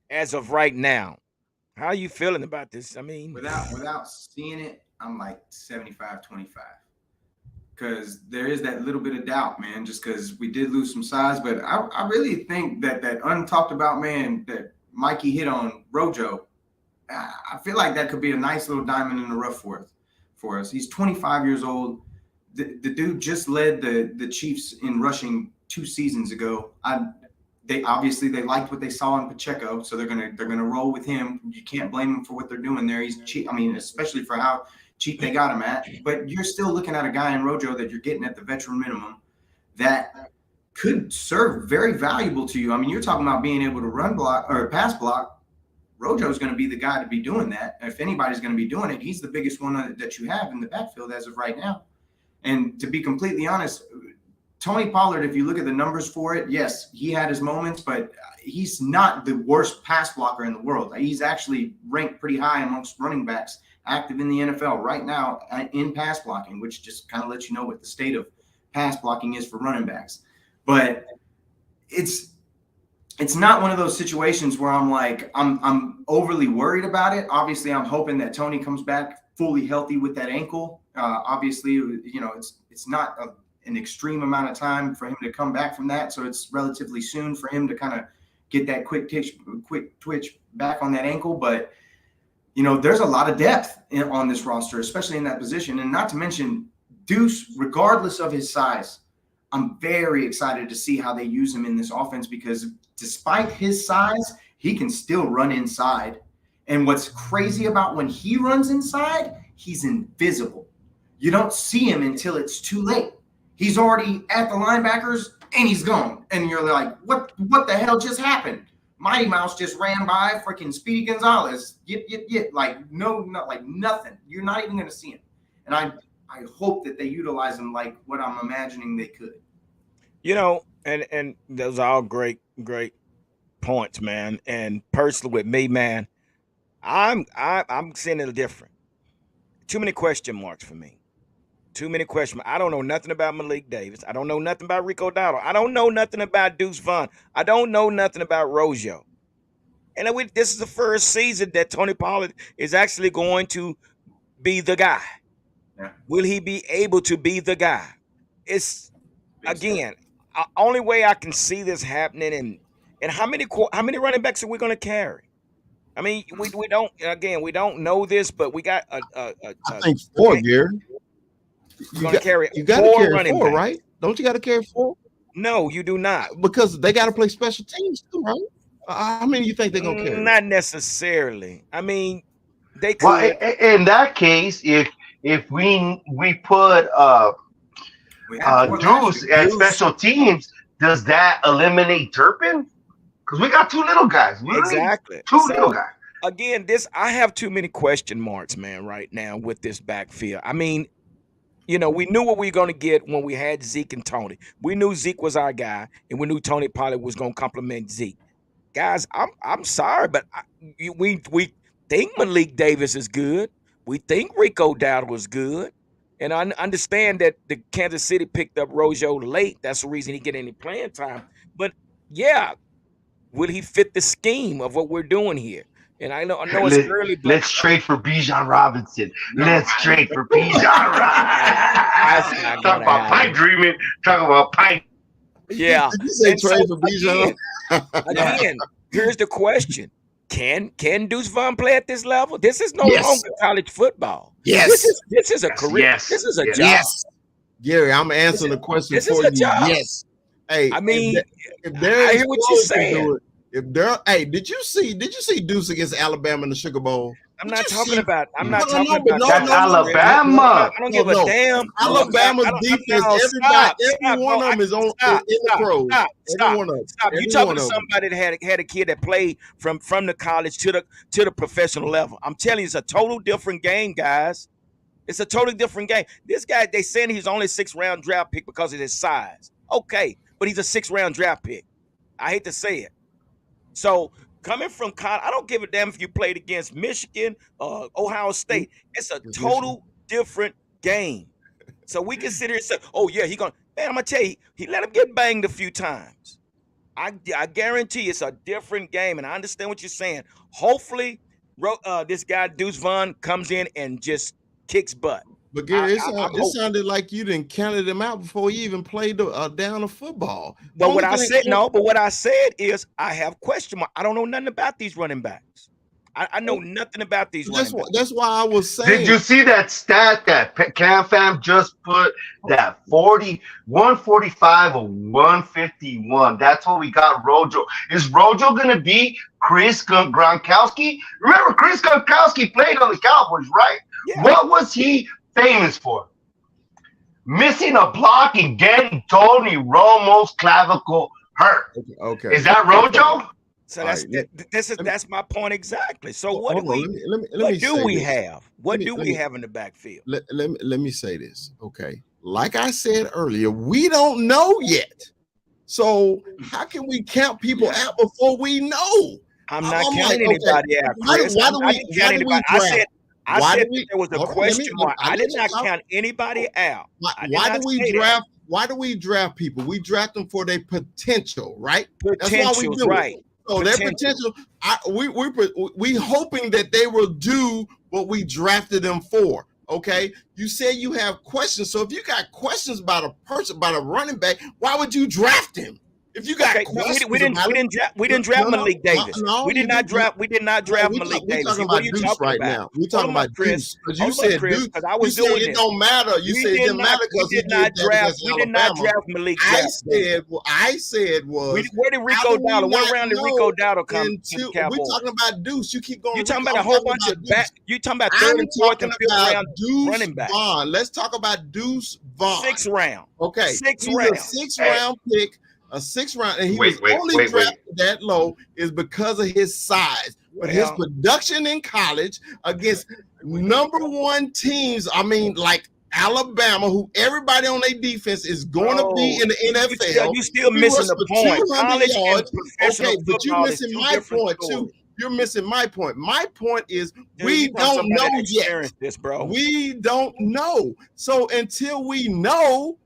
as of right now? How are you feeling about this? I mean, without seeing it, I'm like 75-25. Because there is that little bit of doubt, man, just because we did lose some size. But I really think that untalked about man that Mikey hit on, Rojo, I feel like that could be a nice little diamond in the rough for us. He's 25 years old. The dude just led the Chiefs in rushing 2 seasons ago. They liked what they saw in Pacheco, so they're gonna roll with him. You can't blame him for what they're doing there. He's cheap. I mean, especially for how cheap they got him at. But you're still looking at a guy in Rojo that you're getting at the veteran minimum that could serve very valuable to you. I mean, you're talking about being able to run block or pass block. Rojo's going to be the guy to be doing that. If anybody's going to be doing it, he's the biggest one that you have in the backfield as of right now. And to be completely honest, Tony Pollard, if you look at the numbers for it, yes, he had his moments, but he's not the worst pass blocker in the world. He's actually ranked pretty high amongst running backs active in the NFL right now in pass blocking, which just kind of lets you know what the state of pass blocking is for running backs. But it's not one of those situations where I'm overly worried about it. Obviously, I'm hoping that Tony comes back fully healthy with that ankle. Obviously, you know, it's not an extreme amount of time for him to come back from that, so it's relatively soon for him to kind of get that quick twitch back on that ankle. But you know, there's a lot of depth on this roster, especially in that position, and not to mention Deuce, regardless of his size. I'm very excited to see how they use him in this offense because despite his size, he can still run inside. And what's crazy about when he runs inside, he's invisible. You don't see him until it's too late. He's already at the linebackers and he's gone. And you're like, what the hell just happened? Mighty Mouse just ran by freaking Speedy Gonzalez. Yip. Like, like nothing. You're not even going to see him. And I hope that they utilize him like what I'm imagining they could. You know, and those are all great points, man. And personally with me, man, I'm seeing it different. Too many question marks for me. Too many questions. I don't know nothing about Malik Davis. I don't know nothing about Rico Dowdle. I don't know nothing about Deuce Vaughn. I don't know nothing about Rojo. And this is the first season that Tony Pollard is actually going to be the guy. Yeah. Will he be able to be the guy? It's, again, only way I can see this happening. And how many running backs are we going to carry? I mean, we don't know this, but we got I think 4, Gary. You got to carry 4 running backs, right? Don't you got to carry 4? No, you do not. Because they got to play special teams too, right? How many do you think they're going to carry? Not necessarily. I mean, they could. Well, in that case, if we put Deuce at special teams, does that eliminate Turpin? Because we got 2 little guys. Exactly. 2 little guys. Again, I have too many question marks, man, right now with this backfield. I mean, you know, we knew what we were going to get when we had Zeke and Tony. We knew Zeke was our guy, and we knew Tony Pollard was going to compliment Zeke. Guys, I'm sorry, but we think Malik Davis is good. We think Rico Dowdle was good. And I understand that the Kansas City picked up Rojo late. That's the reason he get any playing time. But, yeah, will he fit the scheme of what we're doing here? And I know it's early. But let's trade for Bijan Robinson. Let's trade for Bijan Robinson. Talk about pipe dreaming. Talk about pipe. Yeah. Did you say trade for Bijan? Again, here's the question. Can Deuce Vaughn play at this level? This is no longer college football. Yes. This is a career. Yes. This is a job. Yes. Gary, I'm answering the question for you. Job. Yes. Hey, I mean, I hear what you're saying. Did you see Deuce against Alabama in the Sugar Bowl? I'm But not you talking see, about. I'm no, not no, talking no, but about no, that. That's no, no, Alabama. I don't no, give a no. damn. Alabama's defense, Stop, every bro. one of them is on Stop, in the stop, pros. stop, Every stop, one of them. stop. You Every talking one to of them. somebody that had a kid that played from the college to the professional level. I'm telling you, it's a total different game, guys. It's a totally different game. This guy, they saying he's only 6th-round draft pick because of his size. Okay, but he's a 6th-round draft pick. I hate to say it. So coming from college, I don't give a damn if you played against Michigan, Ohio State. It's a total different game. So we can sit here and say, "Oh yeah, man, I'm gonna tell you, he let him get banged a few times." I guarantee it's a different game, and I understand what you're saying. Hopefully, this guy Deuce Vaughn comes in and just kicks butt. But Gary, it hoping. sounded like you didn't counted him out before he even played down a football. But what I said is I have question mark. I don't know nothing about these running backs. I know nothing about these running backs. That's why I was saying. Did you see that stat that CamFam just put? That 145 or 151. That's what we got. Rojo. Is Rojo gonna be Chris Gronkowski? Remember, Chris Gronkowski played on the Cowboys, right? Yeah. What was he famous for? Missing a block and getting Tony Romo's clavicle hurt. Okay. Is that Rojo? So that's my point exactly. So what do we have? What do we have in the backfield? Let me say this. Okay. Like I said earlier, we don't know yet. So how can we count people out before we know? I'm not counting anybody out, Chris. Why do we draft? I said there was a question mark. I did not count anybody out. Why do we draft people? We draft them for their potential, right? That's why we do right. So their potential, we hoping that they will do what we drafted them for. Okay, you say you have questions. So if you got questions about a person, about a running back, why would you draft him? If you got questions, we didn't draft Malik Davis. We did not draft Malik Davis. We're talking about Deuce right now. We're talking about Deuce because you said Deuce. Because I was doing it don't matter. You said it didn't matter because we did not draft Malik. I said was where did Rico Dowdle? What round did Rico Dowdle come to Cowboys? We're talking about Deuce. You keep going. You're talking about a whole bunch of back. You talking about 3rd and 4th and 5th round running back. Let's talk about Deuce Vaughn. 6th round. Okay, 6th round. 6th round pick. A 6th round, and he was only drafted that low is because of his size. But his production in college against #1 teams, I mean, like Alabama, who everybody on their defense is going to be in the NFL. You still missing the point. College yards. Okay, but you're missing my point too. You're missing my point. My point is we don't know yet. We don't know. So until we know,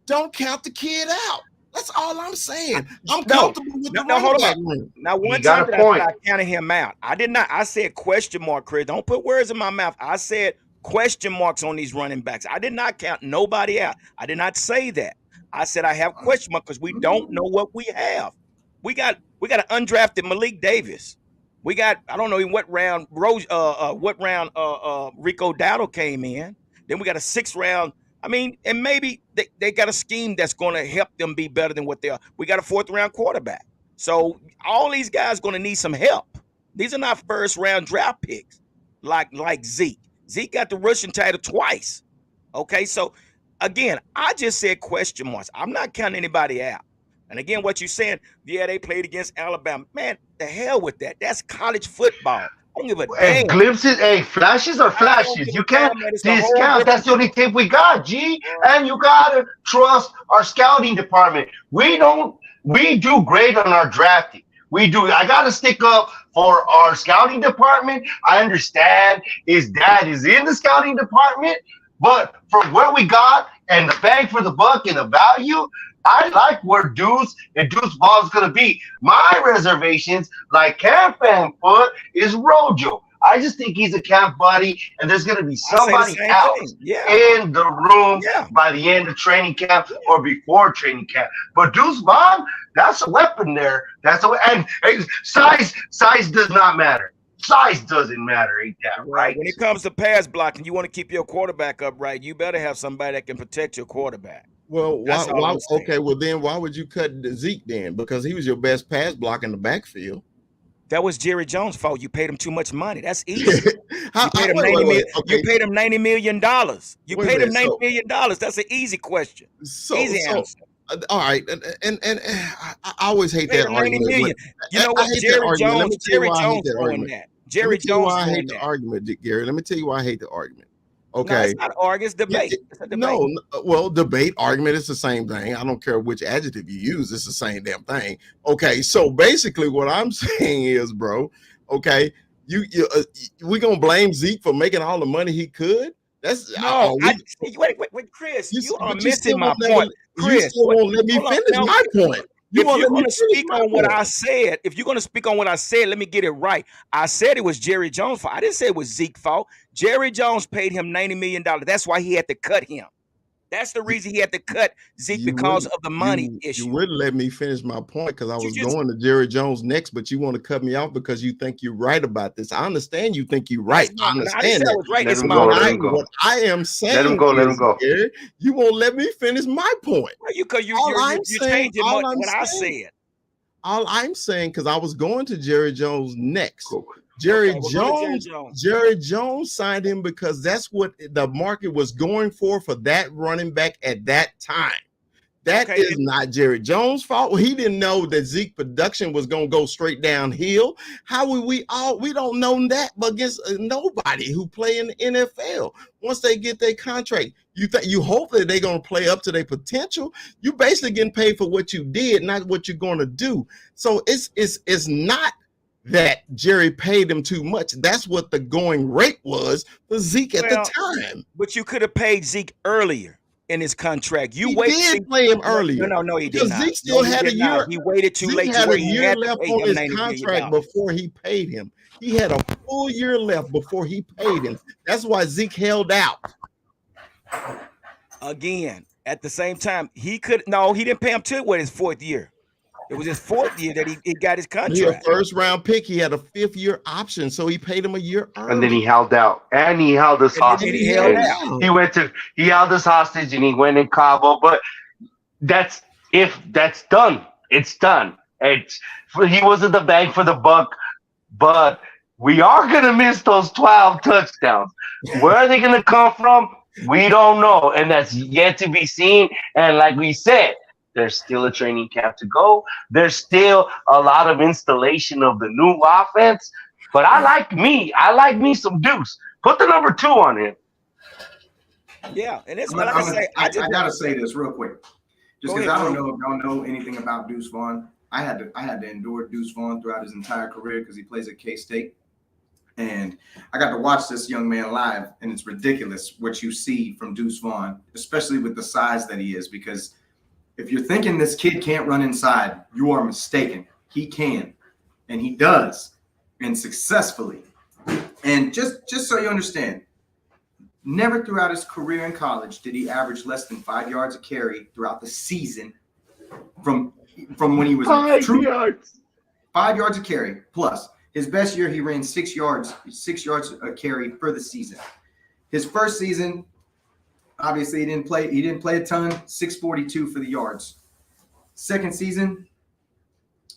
don't count the kid out. That's all I'm saying. I'm comfortable with the running back room. Now, one time I counted him out. I did not. I said question mark, Chris. Don't put words in my mouth. I said question marks on these running backs. I did not count nobody out. I did not say that. I said I have question mark because we don't know what we have. We got an undrafted Malik Davis. We got, I don't know in what round Rico Dowdle came in. Then we got a 6th round. I mean, and maybe they got a scheme that's going to help them be better than what they are. We got a 4th round quarterback. So all these guys going to need some help. These are not 1st round draft picks like Zeke. Zeke got the rushing title twice. Okay, so again, I just said question marks. I'm not counting anybody out. And again, what you're saying, yeah, they played against Alabama. Man, the hell with that. That's college football. I don't give a damn. Glimpses, flashes are flashes. You can't discount. That's the only tape we got, G. And you gotta trust our scouting department. We do great on our drafting. We do. I gotta stick up for our scouting department. I understand his dad is in the scouting department, but from what we got and the bang for the buck and the value, I like where Deuce Vaughn is going to be. My reservations, like CamFam put, is Rojo. I just think he's a camp buddy, and there's going to be somebody else in the room by the end of training camp or before training camp. But Deuce Vaughn, that's a weapon there. And size does not matter. Size doesn't matter, ain't that right? When it comes to pass blocking, you want to keep your quarterback upright. You better have somebody that can protect your quarterback. Well, then why would you cut Zeke then? Because he was your best pass block in the backfield. That was Jerry Jones' fault. You paid him too much money. That's easy. How, You paid him wait, $90 wait, million. wait. Okay. You paid him $90 million. You Wait a paid him minute, $90 million. That's an easy question. Easy answer. All right, and I always hate Paid that him 90 argument. million. You know I what? hate that Jerry argument. Let me Jones. tell you Jerry why I hate Jones that doing argument. that. Let Jerry me tell you Jones why I doing hate the that. argument, Gary. Let me tell you why I hate the argument. No, Okay. it's not an argument. It's debate. It's a debate. No, well, debate, argument, it's the same thing. I don't care which adjective you use, it's the same damn thing. Okay, so basically what I'm saying is, bro, okay, we gonna blame Zeke for making all the money he could? That's No, wait, Chris, you are missing my point. Chris, you still won't let me finish my point. If you're going to speak on what I said, let me get it right. I said it was Jerry Jones' fault. I didn't say it was Zeke's fault. Jerry Jones paid him $90 million. That's why he had to cut him. That's the reason he had to cut Zeke, because of the money issue. You wouldn't let me finish my point because I was going to Jerry Jones next, but you want to cut me off because you think you're right about this. I understand you think you're right. I understand that. Right. What I am saying, let him go. Gary, you won't let me finish my point. Well, you're changing what I said. All I'm saying, because I was going to Jerry Jones next. Cool. Jerry Jones signed him because that's what the market was going for that running back at that time. That is not Jerry Jones' fault. He didn't know that Zeke production was going to go straight downhill. How would we don't know that against nobody who play in the NFL. Once they get their contract, you hope that they're going to play up to their potential. You basically getting paid for what you did, not what you're going to do. So it's not that Jerry paid him too much. That's what the going rate was for Zeke at the time. But you could have paid Zeke earlier in his contract. He did play him earlier. No, he did not. Zeke still had a year. He waited too late. He had a year left on his contract before he paid him. He had a full year left before he paid him. That's why Zeke held out. Again, at the same time, he didn't pay him till his fourth year. It was his fourth year that he got his contract. He had a first round pick. He had a 5th year option, so he paid him a year early. And then he held out, and he held us hostage. He held us hostage, and he went in Cabo. But that's done. It's done. He wasn't the bang for the buck, but we are gonna miss those 12 touchdowns. Where are they gonna come from? We don't know, and that's yet to be seen. And like we said, there's still a training camp to go. There's still a lot of installation of the new offense. But I like me some Deuce. Put the number 2 on him. Yeah, and it's like I gotta say this real quick, just because I don't know anything about Deuce Vaughn. I had to endure Deuce Vaughn throughout his entire career because he plays at K-State. And I got to watch this young man live, and it's ridiculous what you see from Deuce Vaughn, especially with the size that he is, because if you're thinking this kid can't run inside, you are mistaken. He can, and he does, and successfully. And just so you understand, never throughout his career in college did he average less than 5 yards a carry throughout the season from when he was 5 yards. 5 yards a carry plus. His best year, he ran 6 yards a carry for the season. His first season, obviously, he didn't play a ton. 642 for the yards. Second season,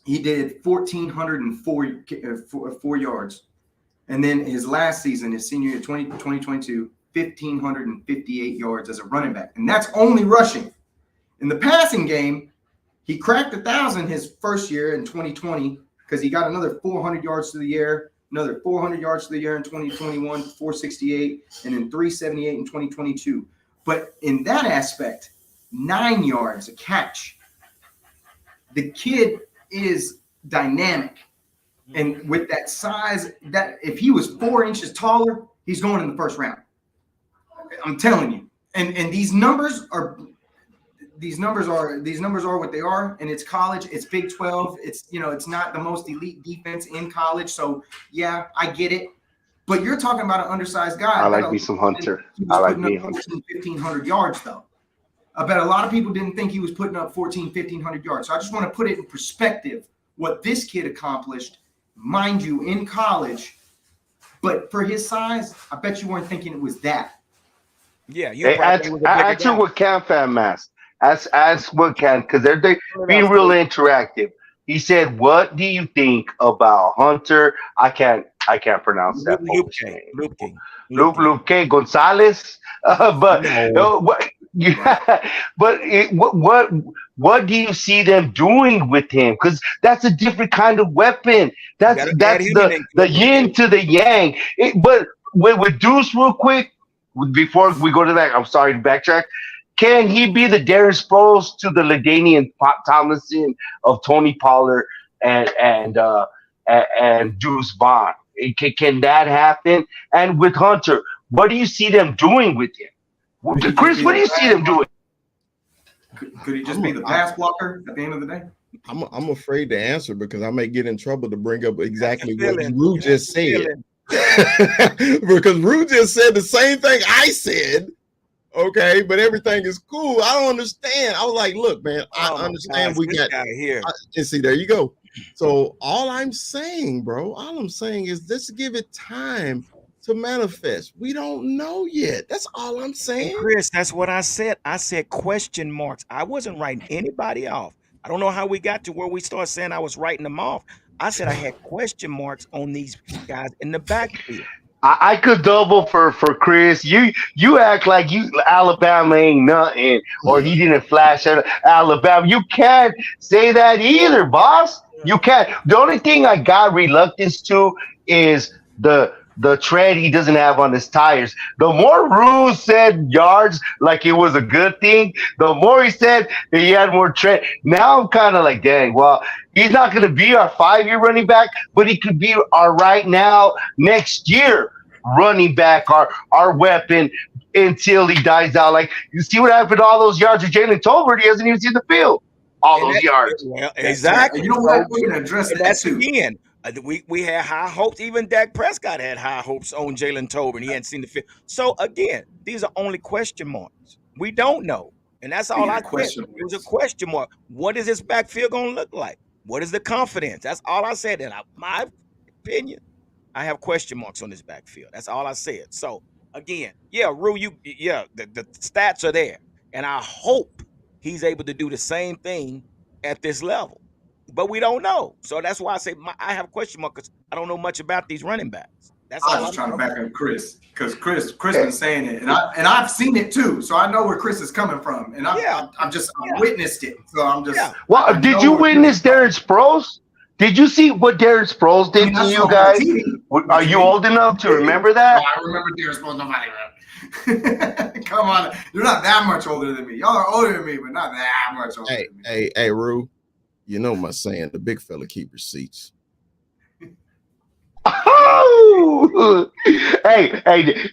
he did 1,404 yards, and then his last season, his senior year, 2022, 1,558 yards as a running back, and that's only rushing. In the passing game, he cracked 1,000 his first year in 2020 because he got another 400 yards to the year, another 400 yards to the year in 2021, 468, and then 378 in 2022. But in that aspect, 9 yards a catch. The kid is dynamic. And with that size, that if he was 4 inches taller, he's going in the first round. I'm telling you. And these numbers are what they are, and it's college, it's Big 12, it's not the most elite defense in college. So yeah, I get it. But you're talking about an undersized guy. I like me some Hunter. I like me 1,500 yards though. I bet a lot of people didn't think he was putting up 1,500 yards. So I just want to put it in perspective what this kid accomplished, mind you, in college. But for his size, I bet you weren't thinking it was that. Yeah, answer what Cam fan mask. Ask what can, because they're being real interactive. He said, "What do you think about Hunter?" I can't pronounce that Luke Polish King. name. Luke King. Luke K. Gonzalez. But No. what? Yeah, but what do you see them doing with him? Because that's a different kind of weapon. You That's got to add that's him in the include. yin to the yang. But with Deuce, real quick, before we go to that, I'm sorry to backtrack. Can he be the Darren Sproles to the Ladainian Tomlinson of Tony Pollard and Deuce Vaughn? Can that happen? And with Hunter, what do you see them doing with him? Chris, what do you see them doing? Could he just be the pass blocker at the end of the day? I'm afraid to answer because I may get in trouble to bring up exactly what feeling. Rue just said. Feeling. Because Rue just said the same thing I said. Okay, but everything is cool. I don't understand. I was like, look, man, I understand we got here. And see, there you go. So all I'm saying, bro, all I'm saying is let's give it time to manifest. We don't know yet. That's all I'm saying. Chris, that's what I said. I said question marks. I wasn't writing anybody off. I don't know how we got to where we started saying I was writing them off. I said I had question marks on these guys in the backfield. I could double for Chris. You act like Alabama ain't nothing, or he didn't flash at Alabama. You can't say that either, boss. You can't. The only thing I got reluctance to is the tread he doesn't have on his tires. The more Rue said yards like it was a good thing, the more he said that he had more tread. Now I'm kind of like, dang, well, he's not going to be our 5-year running back, but he could be our right now, next year running back, our weapon until he dies out. Like, you see what happened to all those yards of Jalen Tolbert? He hasn't even seen the field. All those yards. Well, exactly. You know what? We're going to address that that's too. Again. We had high hopes. Even Dak Prescott had high hopes on Jalen Tolbert. He hadn't seen the field. So again, these are only question marks. We don't know, and that's all I said. It was a question mark. What is this backfield going to look like? What is the confidence? That's all I said. And my opinion, I have question marks on this backfield. That's all I said. So again, yeah, Rue, the stats are there, and I hope he's able to do the same thing at this level. But we don't know. So that's why I say I have a question mark because I don't know much about these running backs. That's I was trying to back up Chris because Chris been saying it, and I've seen it too. So I know where Chris is coming from, and I witnessed it. So I'm just. Yeah. Well, did you witness Darren Sproles? Did you see what Darren Sproles did to you guys? Are you old enough to remember that? Oh, I remember Darren Sproles. Nobody. Come on, you're not that much older than me. Y'all are older than me, but not that much older than me. Hey, Rue. You know my saying, the big fella keep receipts. Oh, hey,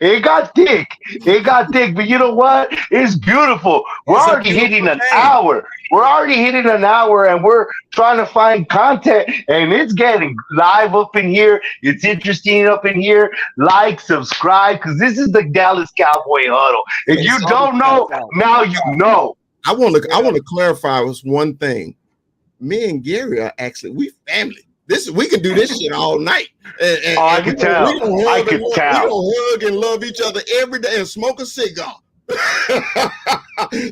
it got thick. It got thick, but you know what? It's beautiful. We're already hitting an hour. We're already hitting an hour, and we're trying to find content, and it's getting live up in here. It's interesting up in here. Like, subscribe, because this is the Dallas Cowboy Huddle. If you don't know, now you know. I want to clarify with one thing. Me and Gary are actually we family. We can do this shit all night. And I can tell. I can tell. We don't hug and love each other every day and smoke a cigar.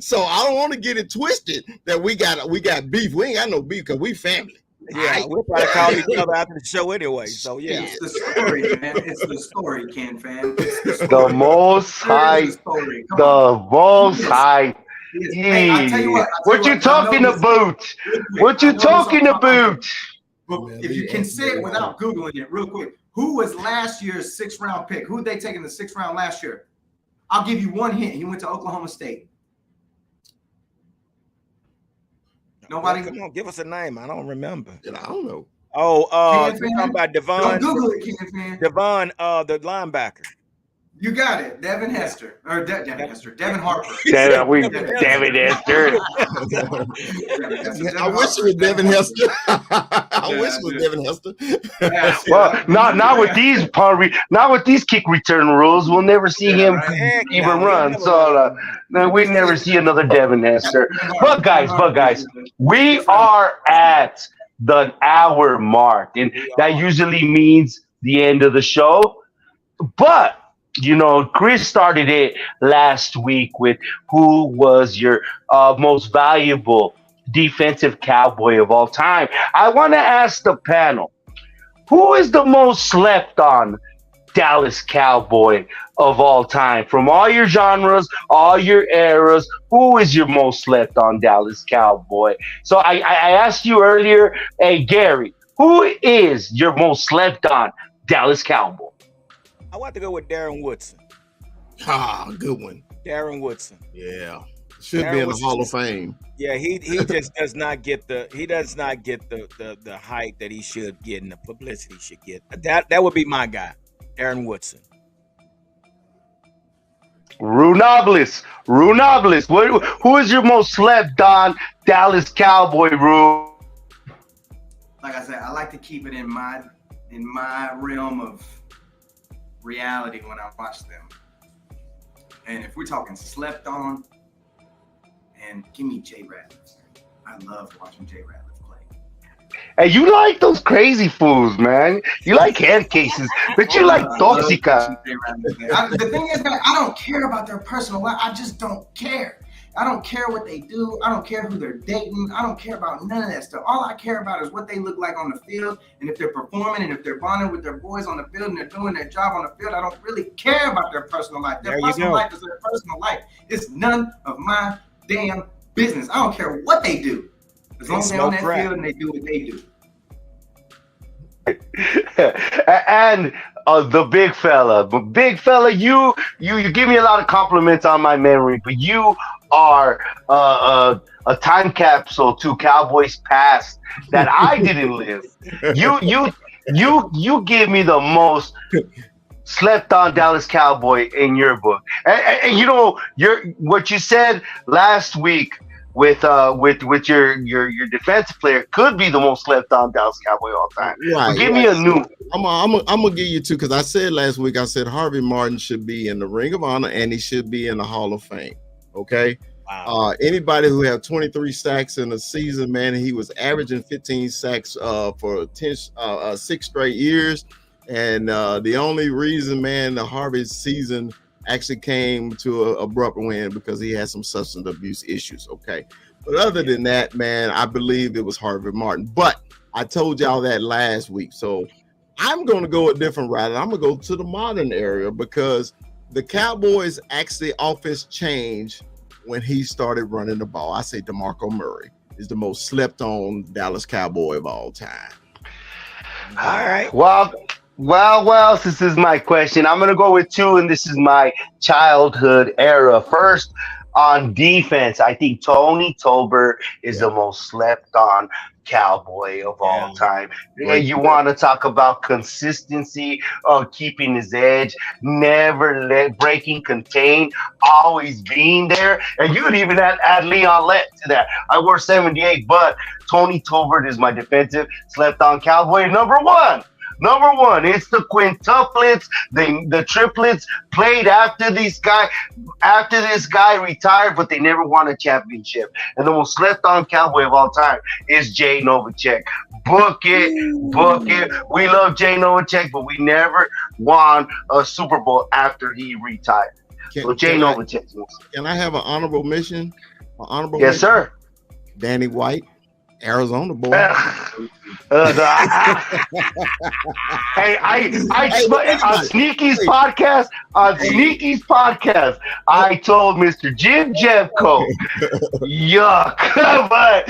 So I don't want to get it twisted that we got beef. We ain't got no beef because we family. Yeah, right? We'll probably call each other after the show anyway. So yeah, it's the story, man. It's the story, Ken fan. The most high. The most high. Hey, I tell you what you talking about? What you talking about? But if you can say it without Googling it real quick, who was last year's 6th round pick? Who did they take in the 6th round last year? I'll give you one hint. He went to Oklahoma State. Nobody? Come on, give us a name. I don't remember. I don't know. Oh, you're talking about Devon. Don't Google it, Ken fan. Devon, the linebacker. You got it, Devin Hester or Devin Harper. Devin Hester. I wish it was Devin Hester. I wish it was Devin Hester. Well, not with these kick return rules. We'll never see him even run. So we never see another Devin Hester. But guys, we are at the hour mark, and that usually means the end of the show. But you know, Chris started it last week with who was your most valuable defensive Cowboy of all time. I want to ask the panel, who is the most slept on Dallas Cowboy of all time? From all your genres, all your eras, who is your most slept on Dallas Cowboy? So I asked you earlier, hey, Gary, who is your most slept on Dallas Cowboy? I want to go with Darren Woodson. Ah, good one. Darren Woodson. Yeah. Should Darren be in the Woodson. Hall of Fame. Yeah, he just does not get the hype that he should get and the publicity he should get. That would be my guy, Darren Woodson. Runablis. Who is your most slept on Dallas Cowboy, Ru? Like I said, I like to keep it in my realm of reality when I watch them. And if we're talking slept on, and give me Jay Ratliff. I love watching Jay Ratliff play. Hey, you like those crazy fools, man. You like head cases, but you like Toxica. The thing is that I don't care about their personal life. I just don't care. I don't care what they do. I don't care who they're dating. I don't care about none of that stuff. All I care about is what they look like on the field, and if they're performing, and if they're bonding with their boys on the field, and they're doing their job on the field. I don't really care about their personal life. Their personal life is their personal life. It's none of my damn business. I don't care what they do. As long as they're on that field and they do what they do. And the big fella, you give me a lot of compliments on my memory, but you are a time capsule to Cowboys past that I didn't live. You give me the most slept on Dallas Cowboy in your book, and you know what you said last week with your defensive player could be the most slept on Dallas Cowboy all time. Right. Give me a new. I'm gonna give you two because I said last week Harvey Martin should be in the Ring of Honor and he should be in the Hall of Fame. Okay. Wow. Anybody who had 23 sacks in a season, man, he was averaging 15 sacks for 6 straight years. And the only reason, man, the Harvey season actually came to an abrupt end because he had some substance abuse issues. Okay. But other than that, man, I believe it was Harvey Martin. But I told y'all that last week. So I'm going to go a different route. I'm going to go to the modern era because the Cowboys actually offense changed when he started running the ball. I say DeMarco Murray is the most slept on Dallas Cowboy of all time. All right. Well, this is my question. I'm going to go with two, and this is my childhood era. First, on defense, I think Tony Tolbert is the most slept on Cowboy of all time. You want to talk about consistency of keeping his edge, never breaking contain, always being there. And you could even add Leon Lett to that. I wore 78, but Tony Tolbert is my defensive slept on Cowboy number one. It's the quintuplets, the triplets played after this guy retired, but they never won a championship. And the most slept on Cowboy of all time is Jay Novacek. Book it. We love Jay Novacek, but we never won a Super Bowl after he retired. Jay Novacek. Can I have an honorable mention? Yes, sir. Danny White. Arizona boy. Hey, on Sneaky's podcast, I told Mr. Jim Jeffco, yuck. But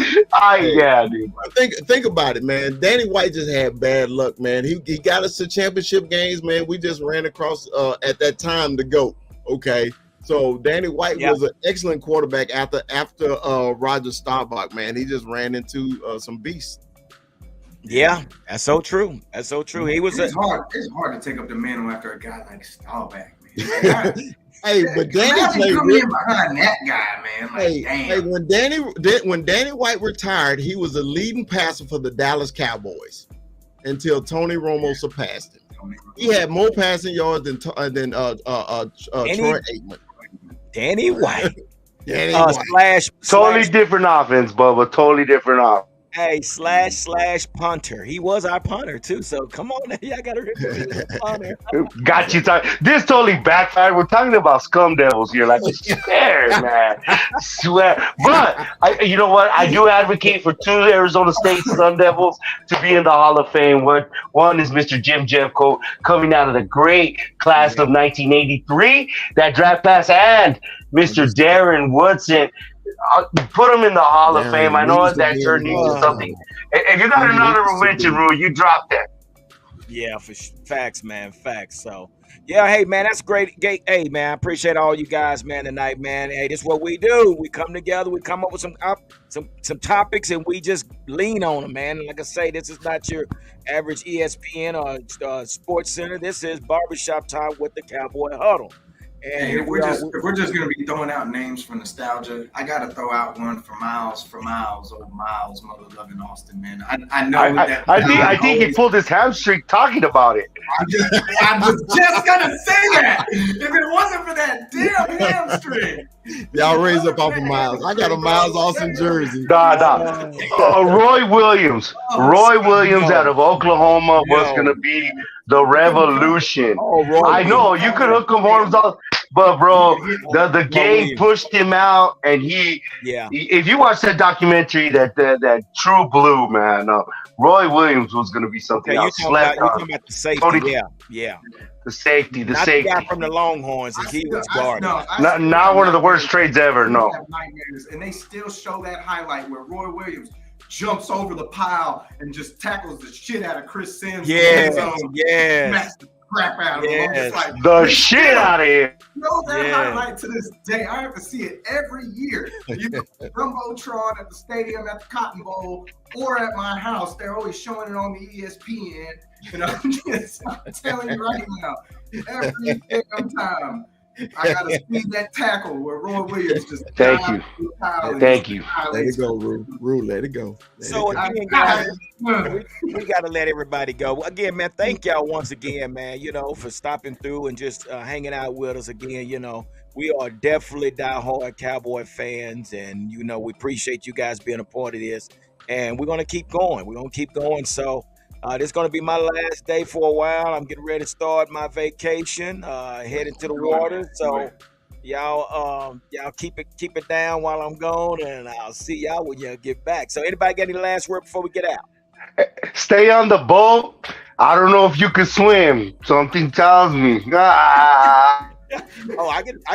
dude. Think about it, man. Danny White just had bad luck, man. He got us to championship games, man. We just ran across at that time the GOAT. Okay. So Danny White was an excellent quarterback after Roger Staubach, man. He just ran into some beasts. Yeah, that's so true. He was. It's hard to take up the mantle after a guy like Staubach, man. Hey, but Danny played in behind that guy, man. Like, hey, when Danny White retired, he was the leading passer for the Dallas Cowboys until Tony Romo surpassed him. He had more passing yards than Troy Aikman. Danny White. White. Totally different offense, Bubba. Totally different offense. Hey, / punter. He was our punter too. So come on, now. Y'all gotta remember he was a punter. Got you. This totally backfired. We're talking about scum devils here. Like, I swear, man. Swear. But, you know what? I do advocate for 2 Arizona State Sun Devils to be in the Hall of Fame. One is Mr. Jim Jeffcoat, coming out of the great class of 1983, that draft class, and Mr. Darren Woodson. Put him in the Hall of Fame. I know that turned into something. If you got an honorable mention, Rule, you dropped that. Yeah, facts, man, facts. So, yeah, hey, man, that's great. Hey, man, I appreciate all you guys, man, tonight, man. Hey, this is what we do. We come together, we come up with some topics, and we just lean on them, man. Like I say, this is not your average ESPN or Sports Center. This is Barbershop Talk with the Cowboy Huddle. And hey, if we're just gonna be throwing out names for nostalgia, I gotta throw out one for Miles, old Miles, mother loving Austin, man. I know that. I think he pulled his hamstring talking about it. I was just gonna say that. If it wasn't for that damn hamstring. Y'all raise up off of Miles. I got a Miles Austin jersey. Roy Williams. Roy Williams out of Oklahoma was gonna be the revolution. I know you could hook him horns off, but bro, the game pushed him out, and if you watch that documentary, that True Blue, man, Roy Williams was gonna be something else. You're talking about the safety, yeah. The safety. Not the guy from the Longhorns, and he was guarding. Not one of the worst trades ever. No. And they still show that highlight where Roy Williams jumps over the pile and just tackles the shit out of Chris Sims. Yes. Smacks the crap out of him. It's like, the shit out of him. Know that highlight to this day. I have to see it every year. You know, Jumbotron at the stadium, at the Cotton Bowl, or at my house. They're always showing it on the ESPN. And I'm telling you right now, every damn time I gotta see that tackle where Roy Williams just. Thank you. Let it go, Rule. Let it go. Again, guys, we gotta let everybody go. Again, man, thank y'all once again, man. You know, for stopping through and just hanging out with us again. You know, we are definitely diehard Cowboy fans, and you know, we appreciate you guys being a part of this. And we're gonna keep going. So. This is going to be my last day for a while. I'm getting ready to start my vacation, heading to the water. So y'all keep it down while I'm gone, and I'll see y'all when y'all get back. So anybody got any last word before we get out? Stay on the boat. I don't know if you can swim. Something tells me. I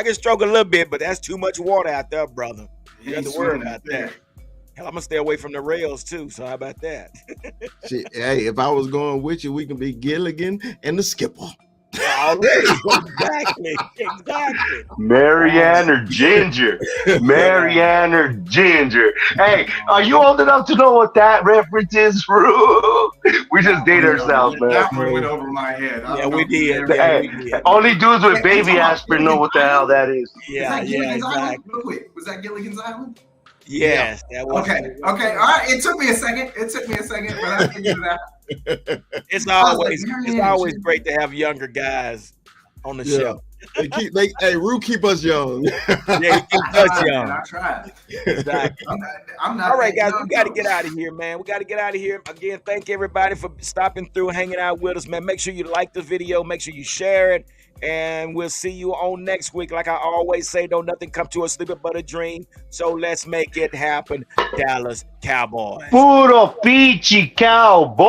can stroke a little bit, but that's too much water out there, brother. You have to worry about that. I'm gonna stay away from the rails too. So how about that? Shit, hey, if I was going with you, we can be Gilligan and the skipper. Exactly. Marianne or Ginger. Hey, are you old enough to know what that reference is, Rue? We just date ourselves, man. That one went over my head. Yeah, we did. Only dudes with baby aspirin know what the hell that is. Yeah, exactly. Was that Gilligan's Island? Yes. That was okay. All right. It took me a second, but I figured it out. It's always great to have younger guys on the show. Rue keep us young. Yeah, he keeps us young. I tried. Exactly. I'm not. All right, guys, we got to get out of here, man. We got to get out of here. Again, thank everybody for stopping through, hanging out with us, man. Make sure you like the video. Make sure you share it. And we'll see you on next week. Like I always say, don't nothing come to us sleeping but a dream. So let's make it happen, Dallas Cowboys. Puro Pichi Cowboy.